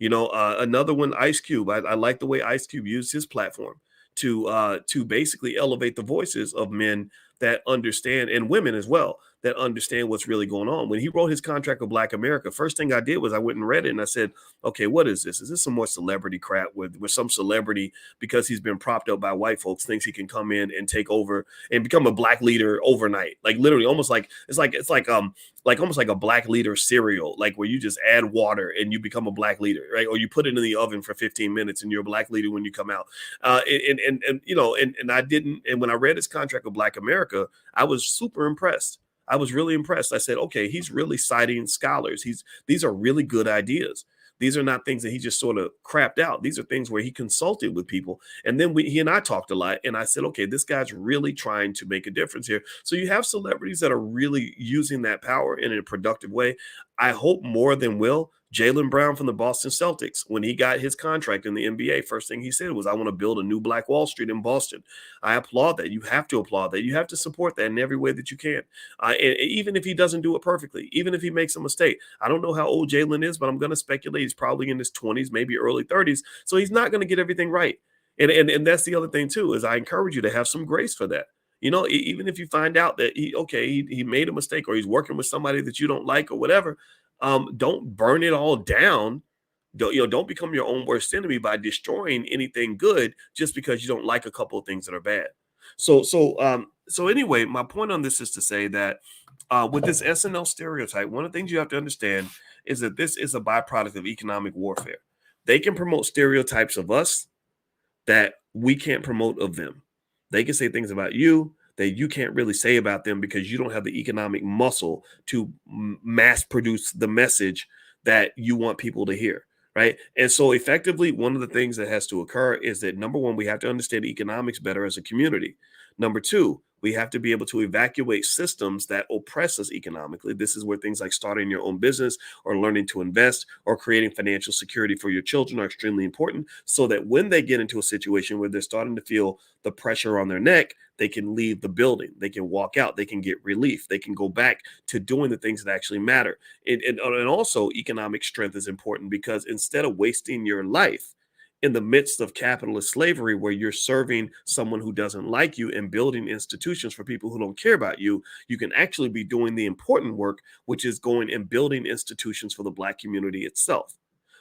Another one, Ice Cube. I like the way Ice Cube used his platform to basically elevate the voices of men that understand, and women as well, that understand what's really going on. When he wrote his contract with Black America, first thing I did was I went and read it and I said, okay, what is this? Is this some more celebrity crap with some celebrity, because he's been propped up by white folks, thinks he can come in and take over and become a black leader overnight? Like literally almost like it's almost like a black leader cereal, like where you just add water and you become a black leader, right? Or you put it in the oven for 15 minutes and you're a black leader when you come out. And I didn't, and when I read his contract with Black America, I was super impressed. I was really impressed. I said, okay, he's really citing scholars. These are really good ideas. These are not things that he just sort of crapped out. These are things where he consulted with people. And then he and I talked a lot. And I said, okay, this guy's really trying to make a difference here. So you have celebrities that are really using that power in a productive way. I hope more than will. Jaylen Brown from the Boston Celtics, when he got his contract in the NBA, first thing he said was, I want to build a new Black Wall Street in Boston. I applaud that. You have to applaud that. You have to support that in every way that you can. And even if he doesn't do it perfectly, even if he makes a mistake. I don't know how old Jaylen is, but I'm going to speculate he's probably in his 20s, maybe early 30s. So he's not going to get everything right. And that's the other thing too, is I encourage you to have some grace for that. Even if you find out that he made a mistake, or he's working with somebody that you don't like or whatever, don't burn it all down. Don't become your own worst enemy by destroying anything good just because you don't like a couple of things that are bad. So anyway, my point on this is to say that with this SNL stereotype, one of the things you have to understand is that this is a byproduct of economic warfare. They can promote stereotypes of us that we can't promote of them. They can say things about you that you can't really say about them because you don't have the economic muscle to mass produce the message that you want people to hear. right? And so, effectively, one of the things that has to occur is that number one, we have to understand economics better as a community. Number two, we have to be able to evacuate systems that oppress us economically. This is where things like starting your own business or learning to invest or creating financial security for your children are extremely important so that when they get into a situation where they're starting to feel the pressure on their neck, they can leave the building, they can walk out, they can get relief, they can go back to doing the things that actually matter. And also, economic strength is important because instead of wasting your life in the midst of capitalist slavery, where you're serving someone who doesn't like you and building institutions for people who don't care about you, you can actually be doing the important work, which is going and building institutions for the Black community itself.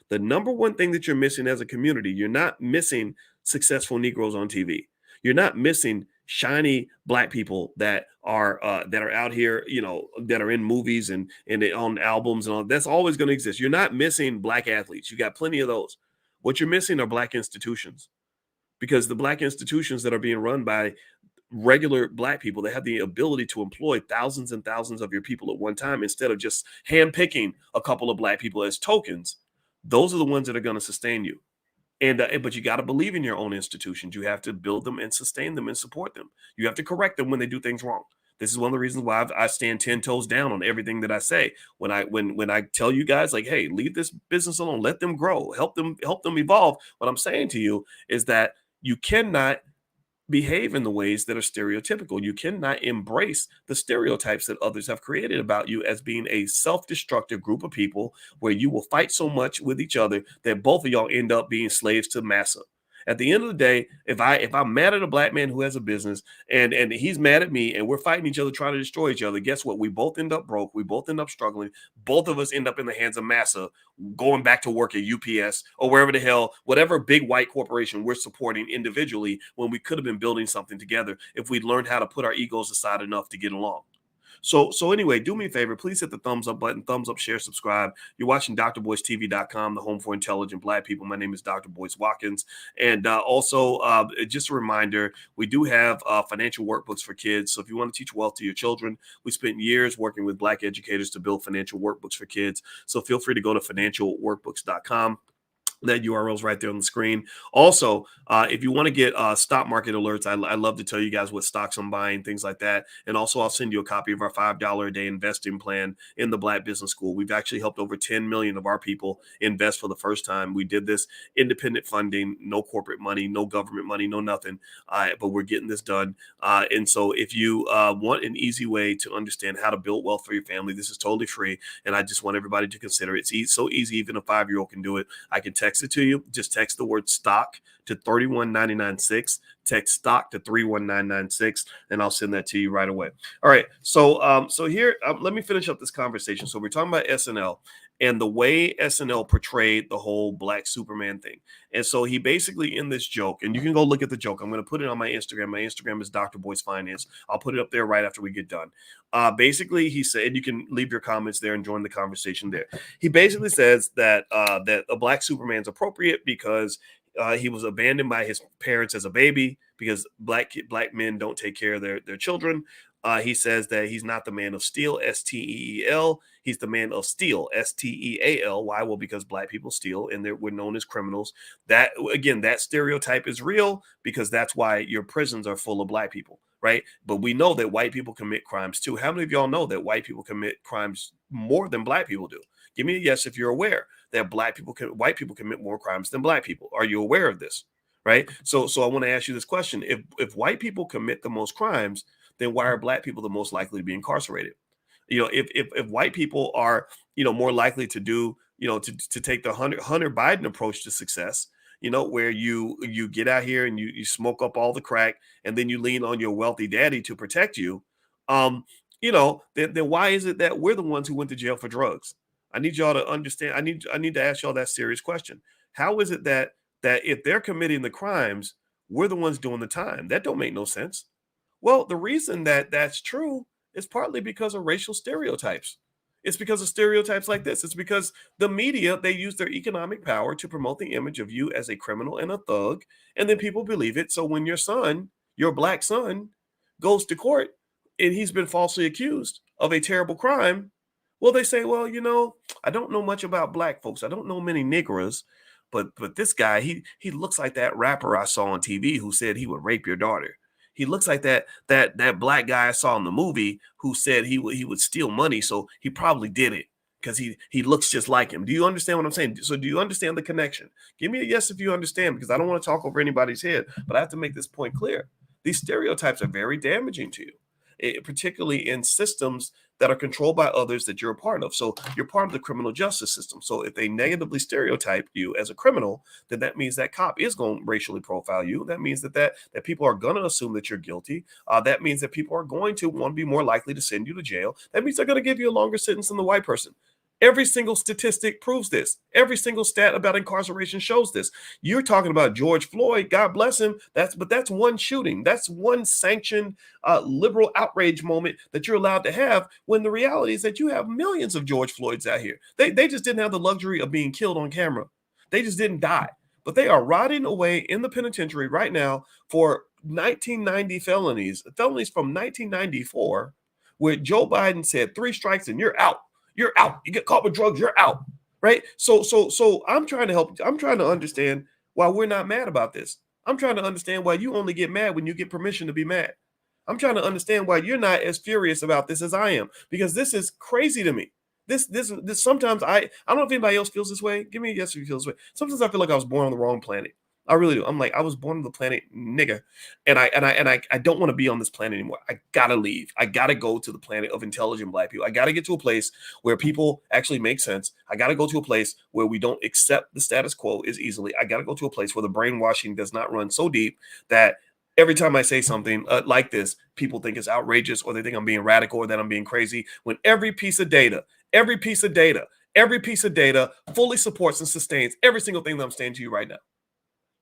The number one thing that you're missing as a community, you're not missing successful Negroes on TV. You're not missing shiny Black people that are out here, that are in movies and on albums and all. That's always going to exist. You're not missing Black athletes. You got plenty of those. What you're missing are Black institutions, because the Black institutions that are being run by regular Black people, they have the ability to employ thousands and thousands of your people at one time instead of just handpicking a couple of Black people as tokens. Those are the ones that are going to sustain you. But you got to believe in your own institutions. You have to build them and sustain them and support them. You have to correct them when they do things wrong. This is one of the reasons why I stand 10 toes down on everything that I say. When I tell you guys, like, hey, leave this business alone, let them grow, help them evolve. What I'm saying to you is that you cannot behave in the ways that are stereotypical. You cannot embrace the stereotypes that others have created about you as being a self-destructive group of people where you will fight so much with each other that both of y'all end up being slaves to massa. At the end of the day, if I'm mad at a Black man who has a business and he's mad at me and we're fighting each other trying to destroy each other, guess what? We both end up broke. We both end up struggling. Both of us end up in the hands of massa, going back to work at UPS or wherever the hell, whatever big white corporation we're supporting individually, when we could have been building something together if we'd learned how to put our egos aside enough to get along. So anyway, do me a favor. Please hit the thumbs up button, thumbs up, share, subscribe. You're watching drboycetv.com, the home for intelligent Black people. My name is Dr. Boyce Watkins. And also, just a reminder, we do have financial workbooks for kids. So if you want to teach wealth to your children, we spent years working with Black educators to build financial workbooks for kids. So feel free to go to financialworkbooks.com. That URL is right there on the screen. Also, if you want to get stock market alerts, I love to tell you guys what stocks I'm buying, things like that. And also, I'll send you a copy of our $5 a day investing plan in the Black Business School. We've actually helped over 10 million of our people invest for the first time. We did this independent funding, no corporate money, no government money, no nothing. But we're getting this done. And so if you want an easy way to understand how to build wealth for your family, this is totally free. And I just want everybody to consider it. It's so easy, even a 5-year-old can do it. I can text it to you. Just text the word stock to 31996. Text stock to 31996, and I'll send that to you right away. All right. So here, let me finish up this conversation. So we're talking about SNL and the way SNL portrayed the whole Black Superman thing. And so he basically, in this joke, and you can go look at the joke. I'm going to put it on my Instagram. My Instagram is Dr. Boyce Finance. I'll put it up there right after we get done. Basically, he said, and you can leave your comments there and join the conversation there. He basically says that a Black Superman's appropriate because he was abandoned by his parents as a baby, because black men don't take care of their children. He says that he's not the man of steel, STEEL. He's the man of steel, STEAL. Why? Well, because Black people steal and we're known as criminals. That, again, that stereotype is real, because that's why your prisons are full of Black people, right? But we know that white people commit crimes too. How many of y'all know that white people commit crimes more than Black people do? Give me a yes if you're aware that white people commit more crimes than Black people. Are you aware of this? Right? So I want to ask you this question. If white people commit the most crimes, then why are Black people the most likely to be incarcerated? If white people are, more likely to do, to take the Hunter Biden approach to success, where you get out here and you smoke up all the crack and then you lean on your wealthy daddy to protect you, then why is it that we're the ones who went to jail for drugs? I need y'all to understand. I need to ask y'all that serious question. How is it that if they're committing the crimes, we're the ones doing the time? That don't make no sense. Well, the reason that that's true is partly because of racial stereotypes. It's because of stereotypes like this. It's because the media, they use their economic power to promote the image of you as a criminal and a thug, and then people believe it. So when your Black son, goes to court and he's been falsely accused of a terrible crime, Well, they say, well, I don't know much about black folks. I don't know many Negroes, but this guy, he looks like that rapper I saw on TV who said he would rape your daughter. He looks like that black guy I saw in the movie who said he would steal money, so he probably did it because he looks just like him. Do you understand what I'm saying? So do you understand the connection? Give me a yes if you understand, because I don't want to talk over anybody's head, but I have to make this point clear. These stereotypes are very damaging to you, particularly in systems that are controlled by others that you're a part of. So you're part of the criminal justice system. So if they negatively stereotype you as a criminal, then that means that cop is going to racially profile you. That means that people are going to assume that you're guilty. That means that people are going to want to be more likely to send you to jail. That means they're going to give you a longer sentence than the white person. Every single statistic proves this. Every single stat about incarceration shows this. You're talking about George Floyd, God bless him. That's one shooting. That's one sanctioned liberal outrage moment that you're allowed to have, when the reality is that you have millions of George Floyds out here. They just didn't have the luxury of being killed on camera. They just didn't die. But they are rotting away in the penitentiary right now for 1990 felonies from 1994, where Joe Biden said 3 strikes and you're out. You're out. You get caught with drugs, you're out. Right? So I'm trying to help. I'm trying to understand why we're not mad about this. I'm trying to understand why you only get mad when you get permission to be mad. I'm trying to understand why you're not as furious about this as I am, because this is crazy to me. This sometimes I don't know if anybody else feels this way. Give me a yes if you feel this way. Sometimes I feel like I was born on the wrong planet. I really do. I'm like, I was born on the planet nigga, and I don't want to be on this planet anymore. I gotta leave. I gotta go to the planet of intelligent black people. I gotta get to a place where people actually make sense. I gotta go to a place where we don't accept the status quo as easily. I gotta go to a place where the brainwashing does not run so deep that every time I say something like this, people think it's outrageous, or they think I'm being radical, or that I'm being crazy, when every piece of data, every piece of data, every piece of data fully supports and sustains every single thing that I'm saying to you right now.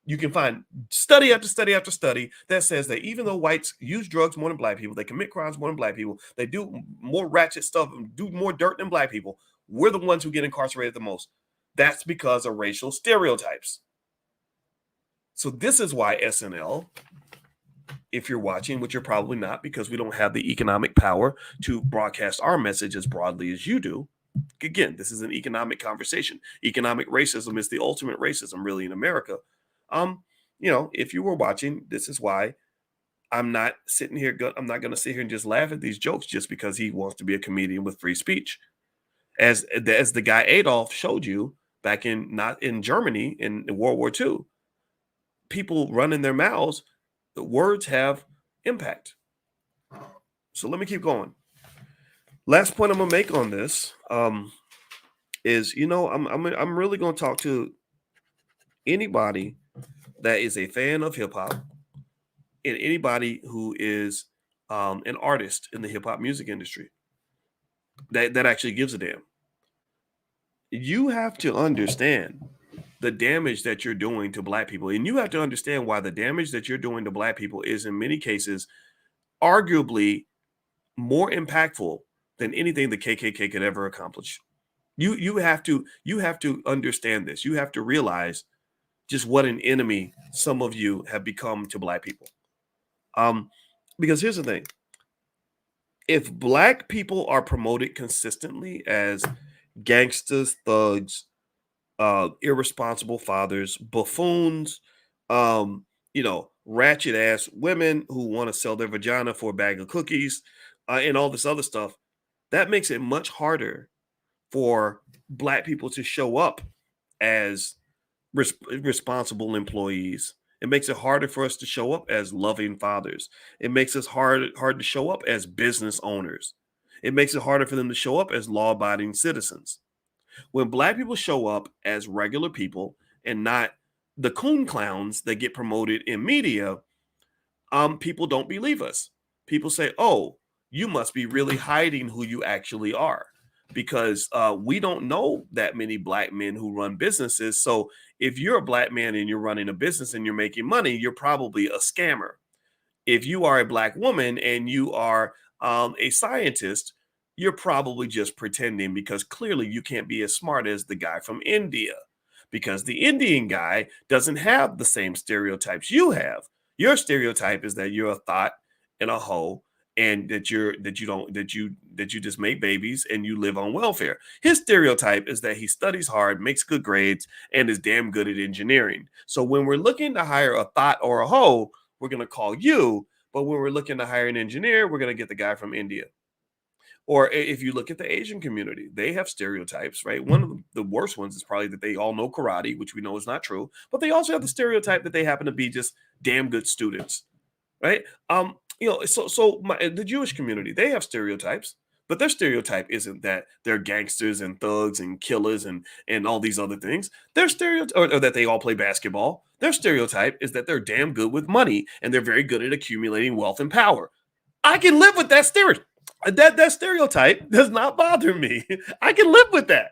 You can find study after study after study that says that even though whites use drugs more than black people, they commit crimes more than black people, they do more ratchet stuff, do more dirt than black people, we're the ones who get incarcerated the most. That's because of racial stereotypes. So this is why SNL, if you're watching, which you're probably not, because we don't have the economic power to broadcast our message as broadly as you do. Again, this is an economic conversation. Economic racism is the ultimate racism, really, in America. If you were watching, this is why I'm not sitting here. I'm not going to sit here and just laugh at these jokes just because he wants to be a comedian with free speech. As the guy Adolf showed you back not in Germany in World War II, people running their mouths, the words have impact. So let me keep going. Last point I'm gonna make on this is, I'm really gonna talk to anybody that is a fan of hip hop, and anybody who is an artist in the hip hop music industry that actually gives a damn. You have to understand the damage that you're doing to black people, and you have to understand why the damage that you're doing to black people is in many cases arguably more impactful than anything the KKK could ever accomplish. You have to understand this. You have to realize just what an enemy some of you have become to black people. Because here's the thing. If black people are promoted consistently as gangsters, thugs, irresponsible fathers, buffoons, ratchet ass women who want to sell their vagina for a bag of cookies, and all this other stuff, that makes it much harder for black people to show up as responsible employees. It makes it harder for us to show up as loving fathers. It makes us hard to show up as business owners. It makes it harder for them to show up as law-abiding citizens. When black people show up as regular people and not the coon clowns that get promoted in media, people don't believe us. People say, oh, you must be really hiding who you actually are, because we don't know that many black men who run businesses. So if you're a black man and you're running a business and you're making money, you're probably a scammer. If you are a black woman and you are a scientist, you're probably just pretending, because clearly you can't be as smart as the guy from India, because the Indian guy doesn't have the same stereotypes you have. Your stereotype is that you're a thought and a hoe and that you just make babies and you live on welfare. His stereotype is that he studies hard, makes good grades, and is damn good at engineering. So when we're looking to hire a thought or a hoe, we're going to call you. But when we're looking to hire an engineer, we're going to get the guy from India. Or if you look at the Asian community, they have stereotypes, right? One of the worst ones is probably that they all know karate, which we know is not true. But they also have the stereotype that they happen to be just damn good students, right? The Jewish community, they have stereotypes, but their stereotype isn't that they're gangsters and thugs and killers and all these other things. Their stereotype, or that they all play basketball. Their stereotype is that they're damn good with money and they're very good at accumulating wealth and power. I can live with that stereotype. That stereotype does not bother me. I can live with that.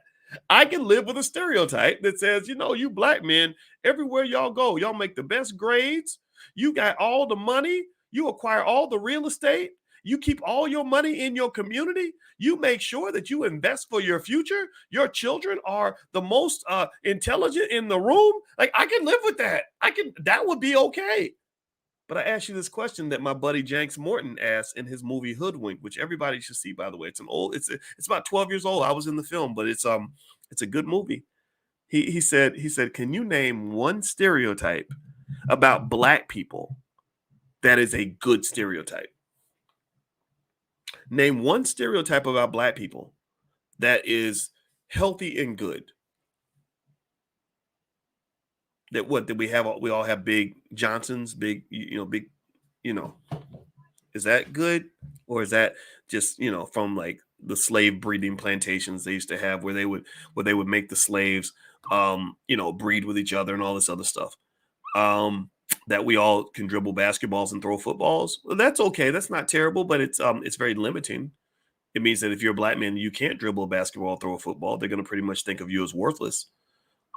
I can live with a stereotype that says, you black men, everywhere y'all go, y'all make the best grades. You got all the money. You acquire all the real estate. You keep all your money in your community. You make sure that you invest for your future. Your children are the most intelligent in the room. Like, I can live with that. That would be okay. But I asked you this question that my buddy Janks Morton asked in his movie Hoodwink, which everybody should see, by the way. It's about 12 years old. I was in the film, but it's a good movie. He said, can you name one stereotype about black people that is a good stereotype? Name one stereotype about black people that is healthy and good. That we all have big Johnsons, big, is that good? Or is that just, from like the slave breeding plantations they used to have where they would make the slaves, breed with each other and all this other stuff. That we all can dribble basketballs and throw footballs. Well, that's okay. That's not terrible, but it's very limiting. It means that if you're a black man, you can't dribble a basketball, throw a football. They're going to pretty much think of you as worthless.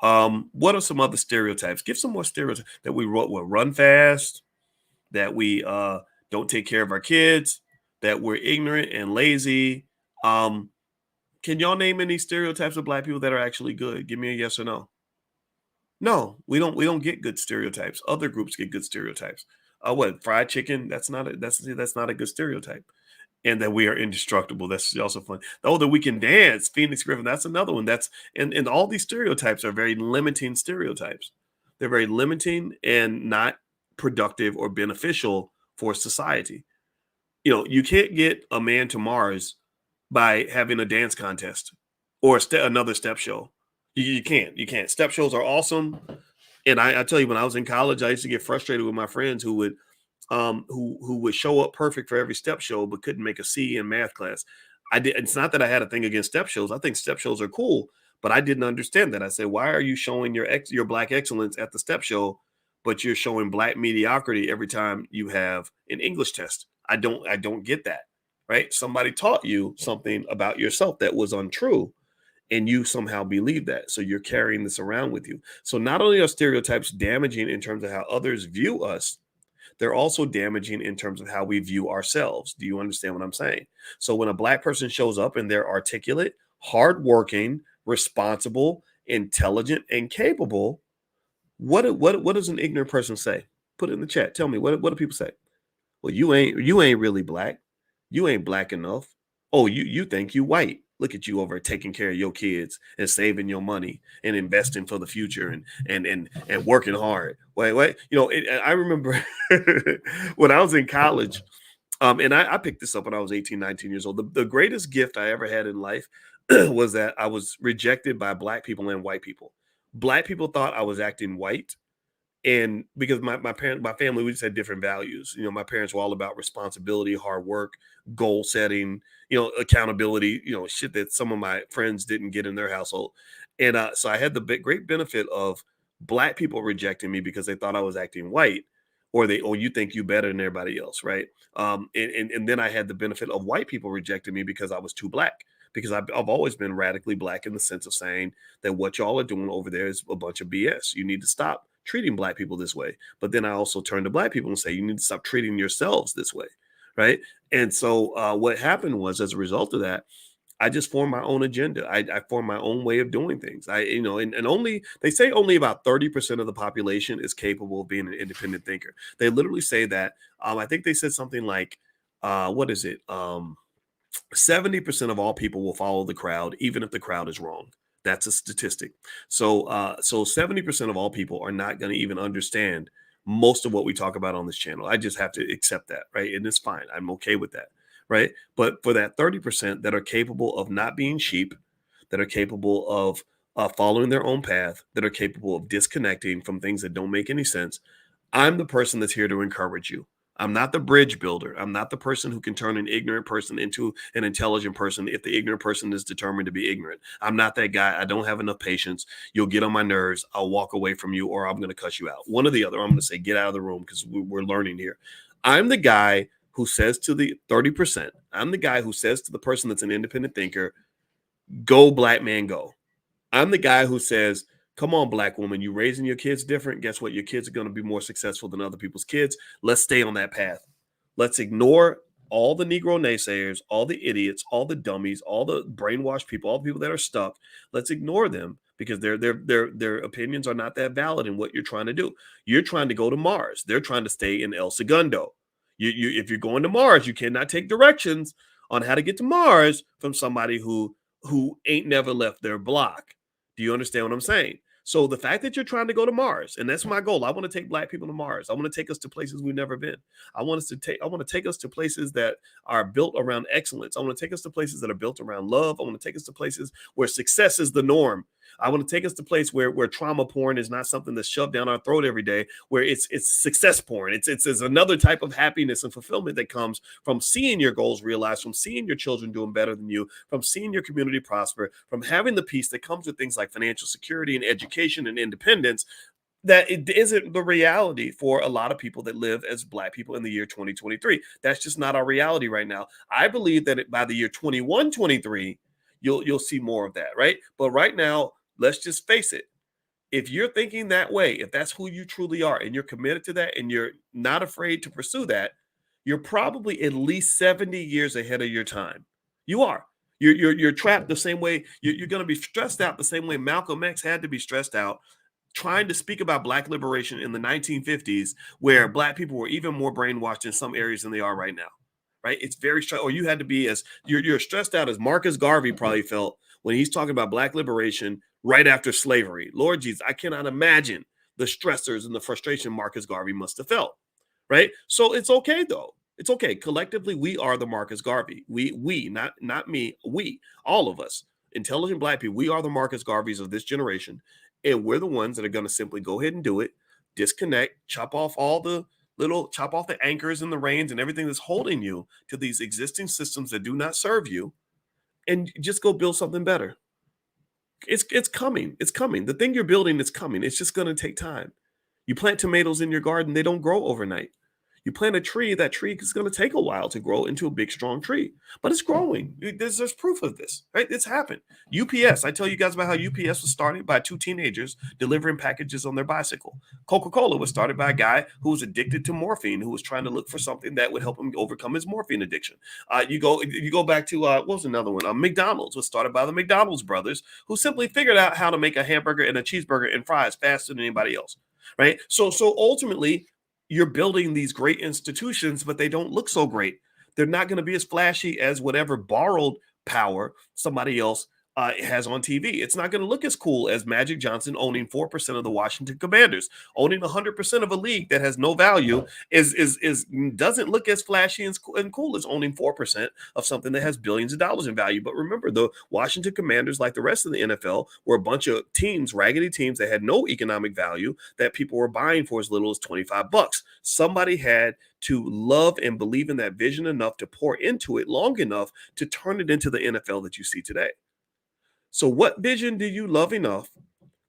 What are some other stereotypes? Give some more stereotypes. That we run fast, that we don't take care of our kids, that we're ignorant and lazy. Can y'all name any stereotypes of black people that are actually good? Give me a yes or no. No, we don't get good stereotypes. Other groups get good stereotypes. What, fried chicken? That's not a good stereotype. And that we are indestructible. That's also fun. Oh, that we can dance. Phoenix Griffin. That's another one. And all these stereotypes are very limiting stereotypes. They're very limiting and not productive or beneficial for society. You can't get a man to Mars by having a dance contest or another step show. You can't. Step shows are awesome. And I tell you, when I was in college, I used to get frustrated with my friends who would show up perfect for every step show but couldn't make a C in math class. It's not that I had a thing against step shows. I think step shows are cool, but I didn't understand that. I said, why are you showing your black excellence at the step show, but you're showing black mediocrity every time you have an English test? I don't get that, right? Somebody taught you something about yourself that was untrue, and you somehow believe that. So you're carrying this around with you. So not only are stereotypes damaging in terms of how others view us, they're also damaging in terms of how we view ourselves. Do you understand what I'm saying? So when a black person shows up and they're articulate, hardworking, responsible, intelligent, and capable, what does an ignorant person say? Put it in the chat. Tell me, what do people say? Well, you ain't really black. You ain't black enough. Oh, you think you white. Look at you over taking care of your kids and saving your money and investing for the future and working hard. Wait. I remember when I was in college, and I picked this up when I was 18, 19 years old. The greatest gift I ever had in life was that I was rejected by black people and white people. Black people thought I was acting white. And because my family, we just had different values. My parents were all about responsibility, hard work, goal setting, accountability, shit that some of my friends didn't get in their household. And so I had the great benefit of black people rejecting me because they thought I was acting white, or you think you better than everybody else, right? And then I had the benefit of white people rejecting me because I was too black. Because I've always been radically black in the sense of saying that what y'all are doing over there is a bunch of BS. You need to stop treating black people this way. But then I also turn to black people and say, you need to stop treating yourselves this way. Right. And so what happened was, as a result of that, I just formed my own agenda. I formed my own way of doing things. They say only about 30% of the population is capable of being an independent thinker. They literally say that. I think they said something like what is it? 70% of all people will follow the crowd, even if the crowd is wrong. That's a statistic. So 70% of all people are not going to even understand most of what we talk about on this channel. I just have to accept that, right? And it's fine. I'm okay with that, right? But for that 30% that are capable of not being sheep, that are capable of following their own path, that are capable of disconnecting from things that don't make any sense, I'm the person that's here to encourage you. I'm not the bridge builder. I'm not the person who can turn an ignorant person into an intelligent person if the ignorant person is determined to be ignorant. I'm not that guy. I don't have enough patience. You'll get on my nerves. I'll walk away from you, or I'm going to cuss you out. One or the other. I'm going to say, get out of the room, because we're learning here. I'm the guy who says to the 30%, I'm the guy who says to the person that's an independent thinker, go, black man, go. I'm the guy who says, come on, black woman, you raising your kids different. Guess what? Your kids are going to be more successful than other people's kids. Let's stay on that path. Let's ignore all the Negro naysayers, all the idiots, all the dummies, all the brainwashed people, all the people that are stuck. Let's ignore them, because their opinions are not that valid in what you're trying to do. You're trying to go to Mars. They're trying to stay in El Segundo. If you're going to Mars, you cannot take directions on how to get to Mars from somebody who ain't never left their block. Do you understand what I'm saying? So the fact that you're trying to go to Mars, and that's my goal. I want to take black people to Mars. I want to take us to places we've never been. I want to take us to places that are built around excellence. I want to take us to places that are built around love. I want to take us to places where success is the norm. I want to take us to a place where trauma porn is not something that's shoved down our throat every day, where it's success porn. It's another type of happiness and fulfillment that comes from seeing your goals realized, from seeing your children doing better than you, from seeing your community prosper, from having the peace that comes with things like financial security and education and independence. That it isn't the reality for a lot of people that live as black people in the year 2023. That's just not our reality right now. I believe that by the year 2123, you'll see more of that, right? But right now, let's just face it. If you're thinking that way, if that's who you truly are, and you're committed to that, and you're not afraid to pursue that, you're probably at least 70 years ahead of your time. You are. You're trapped the same way. You're going to be stressed out the same way Malcolm X had to be stressed out trying to speak about black liberation in the 1950s, where black people were even more brainwashed in some areas than they are right now. Right? It's very stressful. Or you had to be as you're stressed out as Marcus Garvey probably felt when he's talking about black liberation right after slavery. Lord Jesus, I cannot imagine the stressors and the frustration Marcus Garvey must have felt. Right? So it's okay though. It's okay. Collectively, we are the Marcus Garvey. We, not me, we, all of us, intelligent black people, we are the Marcus Garveys of this generation. And we're the ones that are going to simply go ahead and do it, disconnect, chop off the anchors and the reins and everything that's holding you to these existing systems that do not serve you, and just go build something better. It's coming. It's coming. The thing you're building is coming. It's just going to take time. You plant tomatoes in your garden, they don't grow overnight. You plant a tree, that tree is going to take a while to grow into a big, strong tree, but it's growing. There's proof of this, right? It's happened. UPS, I tell you guys about how UPS was started by two teenagers delivering packages on their bicycle. Coca-Cola was started by a guy who was addicted to morphine, who was trying to look for something that would help him overcome his morphine addiction. You go back to, what was another one? McDonald's was started by the McDonald's brothers, who simply figured out how to make a hamburger and a cheeseburger and fries faster than anybody else, right? So ultimately, you're building these great institutions, but they don't look so great. They're not going to be as flashy as whatever borrowed power somebody else has on TV. It's not going to look as cool as Magic Johnson owning 4% of the Washington Commanders. Owning 100% of a league that has no value doesn't look as flashy and cool as owning 4% of something that has billions of dollars in value. But remember, the Washington Commanders, like the rest of the NFL, were a bunch of teams, raggedy teams that had no economic value, that people were buying for as little as $25. Somebody had to love and believe in that vision enough to pour into it long enough to turn it into the NFL that you see today. So what vision do you love enough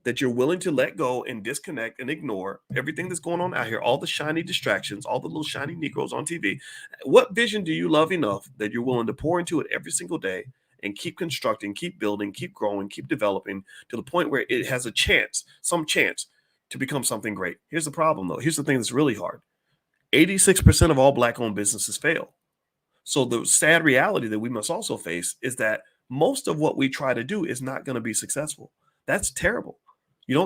that you're willing to let go and disconnect and ignore everything that's going on out here, all the shiny distractions, all the little shiny Negroes on TV? What vision do you love enough that you're willing to pour into it every single day and keep constructing, keep building, keep growing, keep developing to the point where it has some chance to become something great? Here's the problem, though. Here's the thing that's really hard. 86% of all Black-owned businesses fail. So the sad reality that we must also face is that most of what we try to do is not going to be successful. That's terrible.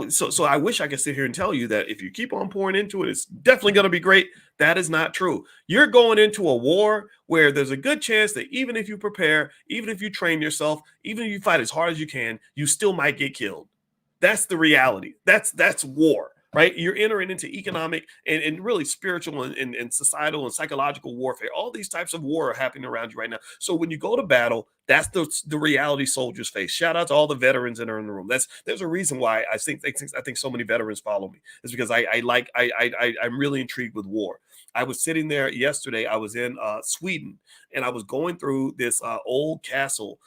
So I wish I could sit here and tell you that if you keep on pouring into it, it's definitely going to be great. That is not true. You're going into a war where there's a good chance that even if you prepare, even if you train yourself, even if you fight as hard as you can, you still might get killed. That's the reality. That's war, right? You're entering into economic and really spiritual and societal and psychological warfare. All these types of war are happening around you right now. So when you go to battle, that's the reality soldiers face. Shout out to all the veterans that are in the room. There's a reason why I think so many veterans follow me. It's because I'm really intrigued with war. I was sitting there yesterday. I was in Sweden, and I was going through this old castle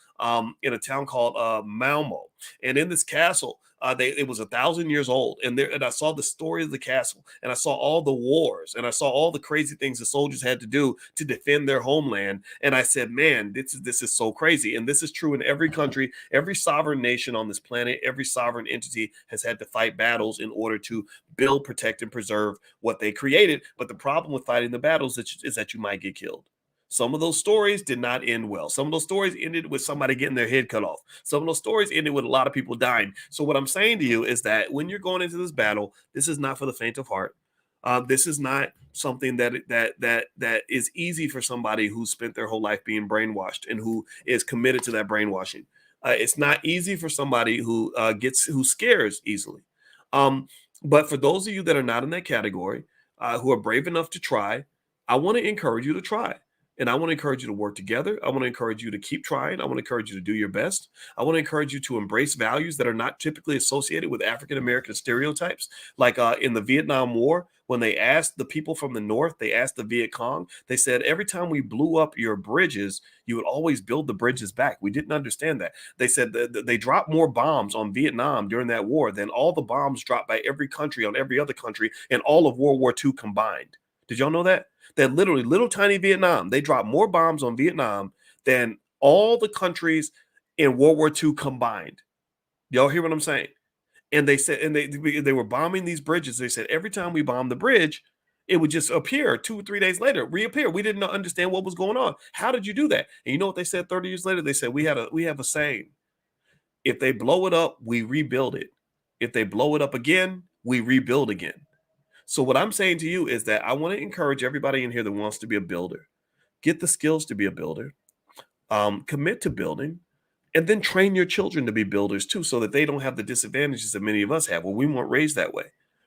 in a town called Malmo. And in this castle, it was 1,000 years old, and I saw the story of the castle, and I saw all the wars, and I saw all the crazy things the soldiers had to do to defend their homeland. And I said, man, this is so crazy. And this is true in every country, every sovereign nation on this planet, every sovereign entity has had to fight battles in order to build, protect, and preserve what they created. But the problem with fighting the battles is that you might get killed. Some of those stories did not end well. Some of those stories ended with somebody getting their head cut off. Some of those stories ended with a lot of people dying. So what I'm saying to you is that when you're going into this battle, this is not for the faint of heart. This is not something that is easy for somebody who spent their whole life being brainwashed and who is committed to that brainwashing. It's not easy for somebody who scares easily. Um, but for those of you that are not in that category, who are brave enough to try, I want to encourage you to try. And I want to encourage you to work together. I want to encourage you to keep trying. I want to encourage you to do your best. I want to encourage you to embrace values that are not typically associated with African American stereotypes. Like in the Vietnam War, when they asked the people from the North, they asked the Viet Cong, they said, every time we blew up your bridges, you would always build the bridges back. We didn't understand that. They said that they dropped more bombs on Vietnam during that war than all the bombs dropped by every country on every other country and all of World War II combined. Did y'all know that? That literally little tiny Vietnam, they dropped more bombs on Vietnam than all the countries in World War II combined. Y'all hear what I'm saying? And they said, and they were bombing these bridges. They said every time we bombed the bridge, it would just appear 2 or 3 days later, reappear. We didn't understand what was going on. How did you do that? And you know what they said 30 years later? They said we have a saying: if they blow it up, we rebuild it. If they blow it up again, we rebuild again. So what I'm saying to you is that I want to encourage everybody in here that wants to be a builder, get the skills to be a builder, commit to building, and then train your children to be builders too, so that they don't have the disadvantages that many of us have. Well, we weren't raised that way,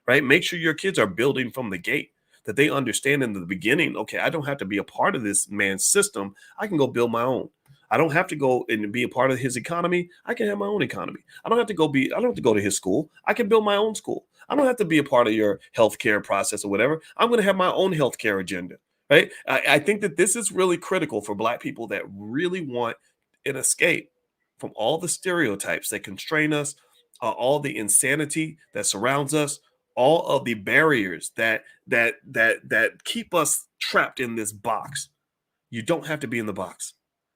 right? Make sure your kids are building from the gate, that they understand in the beginning, okay, I don't have to be a part of this man's system. I can go build my own. I don't have to go and be a part of his economy. I can have my own economy. I don't have to go to his school. I can build my own school. I don't have to be a part of your healthcare process or whatever. I'm going to have my own healthcare agenda, right? I think that this is really critical for Black people that really want an escape from all the stereotypes that constrain us, all the insanity that surrounds us, all of the barriers that keep us trapped in this box. You don't have to be in the box.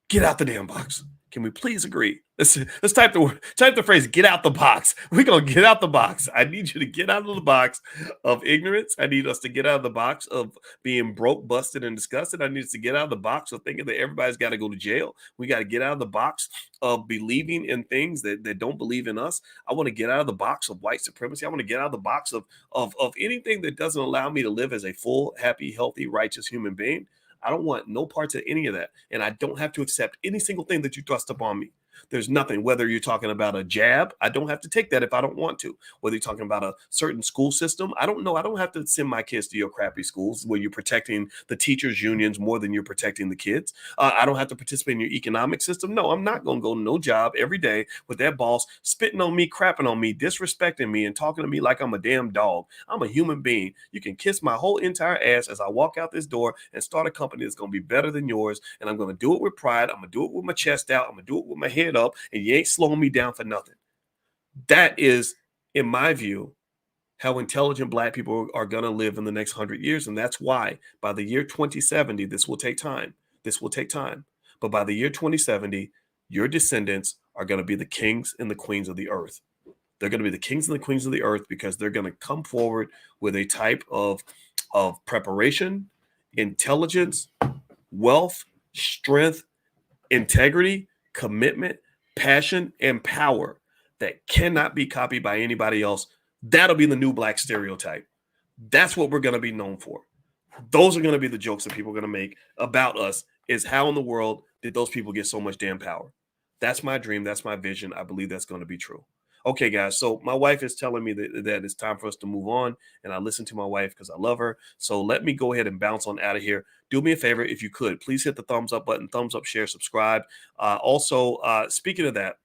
Get out the damn box. Can we please agree? Let's type the phrase, get out the box. We're going to get out the box. I need you to get out of the box of ignorance. I need us to get out of the box of being broke, busted, and disgusted. I need us to get out of the box of thinking that everybody's got to go to jail. We got to get out of the box of believing in things that don't believe in us. I want to get out of the box of white supremacy. I want to get out of the box of anything that doesn't allow me to live as a full, happy, healthy, righteous human being. I don't want no parts of any of that. And I don't have to accept any single thing that you thrust upon me. There's nothing, whether you're talking about a jab, I don't have to take that if I don't want to. Whether you're talking about a certain school system, I don't know. I don't have to send my kids to your crappy schools where you're protecting the teachers' unions more than you're protecting the kids. I don't have to participate in your economic system. No, I'm not going to go to no job every day with that boss spitting on me, crapping on me, disrespecting me, and talking to me like I'm a damn dog. I'm a human being. You can kiss my whole entire ass as I walk out this door and start a company that's going to be better than yours. And I'm going to do it with pride. I'm going to do it with my chest out. I'm going to do it with my head up, and you ain't slowing me down for nothing. That is, in my view, how intelligent Black people are going to live in the next 100 years. And that's why by the year 2070, this will take time. This will take time. But by the year 2070, your descendants are going to be the kings and the queens of the earth. They're going to be the kings and the queens of the earth because they're going to come forward with a type of preparation, intelligence, wealth, strength, integrity, commitment, passion, and power that cannot be copied by anybody else. That'll be the new black stereotype. That's what we're going to be known for. Those are going to be the jokes that people are going to make about us, is how in the world did those people get so much damn power? That's my dream. That's my vision. I believe that's going to be true. Okay, guys. So my wife is telling me that it's time for us to move on, and I listen to my wife because I love her. So let me go ahead and bounce on out of here. Do me a favor, if you could, please hit the thumbs up button, thumbs up, share, subscribe. Also, speaking of that,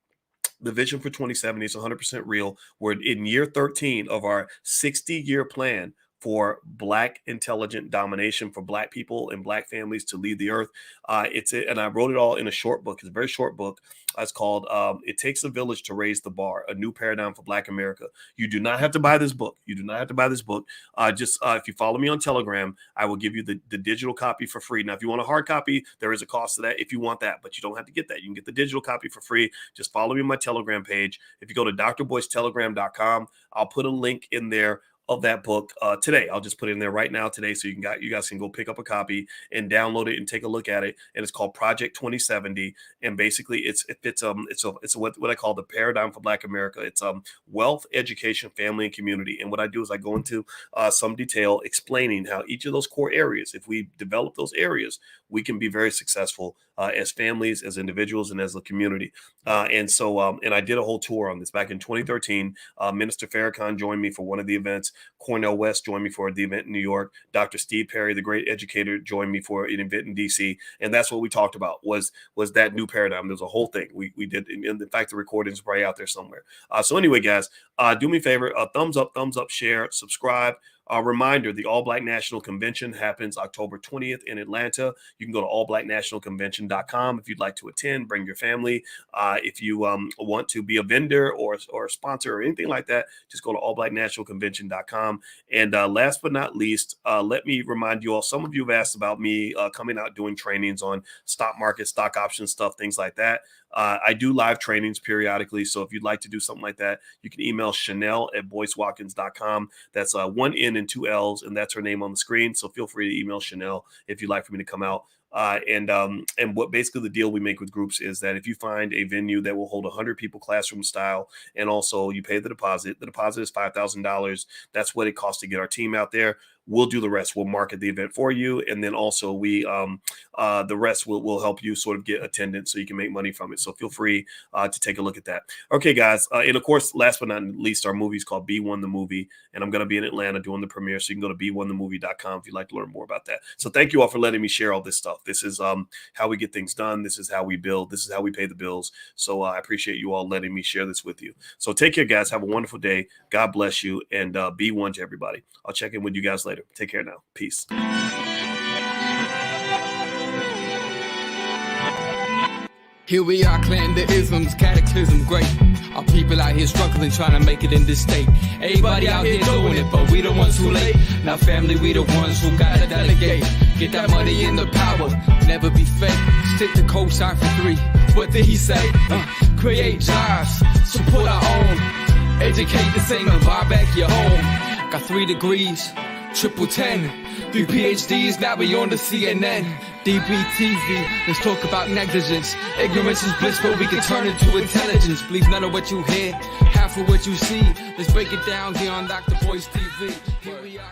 the vision for 2070 is 100% real. We're in year 13 of our 60-year plan for Black intelligent domination, for Black people and Black families to lead the earth. And I wrote it all in a short book. It's a very short book. It's called It Takes a Village to Raise the Bar, A New Paradigm for Black America. You do not have to buy this book. You do not have to buy this book. If you follow me on Telegram, I will give you the digital copy for free. Now, if you want a hard copy, there is a cost to that if you want that, but you don't have to get that. You can get the digital copy for free. Just follow me on my Telegram page. If you go to drboycetelegram.com, I'll put a link in there of that book today. I'll just put it in there right now today, so you guys can go pick up a copy and download it and take a look at it. And it's called Project 2070. And basically, it's what I call the paradigm for Black America. It's wealth, education, family, and community. And what I do is I go into some detail explaining how each of those core areas, if we develop those areas, we can be very successful as families, as individuals, and as a community. And I did a whole tour on this back in 2013. Minister Farrakhan joined me for one of the events. Cornel West joined me for the event in New York. Dr. Steve Perry, the great educator, joined me for an event in DC. And that's what we talked about was that new paradigm. There's a whole thing we did. And in fact, the recording's probably out there somewhere. So anyway, guys, do me a favor, thumbs up, share, subscribe. A reminder, the All Black National Convention happens October 20th in Atlanta. You can go to allblacknationalconvention.com if you'd like to attend, bring your family. If you want to be a vendor or a sponsor or anything like that, just go to allblacknationalconvention.com. And last but not least, let me remind you all, some of you have asked about me coming out doing trainings on stock market, stock option stuff, things like that. I do live trainings periodically. So if you'd like to do something like that, you can email Chanel at BoyceWatkins.com. That's 1 N and 2 L's, and that's her name on the screen. So feel free to email Chanel if you'd like for me to come out. And what basically the deal we make with groups is that if you find a venue that will hold 100 people classroom style, and also you pay the deposit is $5,000. That's what it costs to get our team out there. We'll do the rest. We'll market the event for you. And then also the rest will help you sort of get attendance so you can make money from it. So feel free to take a look at that. Okay, guys. And of course, last but not least, our movie is called B1 the Movie. And I'm going to be in Atlanta doing the premiere. So you can go to b1themovie.com if you'd like to learn more about that. So thank you all for letting me share all this stuff. This is how we get things done. This is how we build. This is how we pay the bills. So I appreciate you all letting me share this with you. So take care, guys. Have a wonderful day. God bless you. And be one to everybody. I'll check in with you guys later. Take care now. Peace. Here we are, clan the isms, cataclysm great. Our people out here struggling, trying to make it in this state. Everybody out here doing it, but we the ones who late. Now family, we the ones who gotta delegate. Get that money in the power, never be fake. Stick to co-sign for 3. What did he say? Create jobs, support our own. Educate the same and buy back your home. Got 3 degrees, triple 10. 3 PhDs, now we on the CNN. DBTV, let's talk about negligence. Ignorance is bliss, but we can turn it to intelligence. Believe none of what you hear, half of what you see. Let's break it down here on Dr. Boyce TV. Here we are.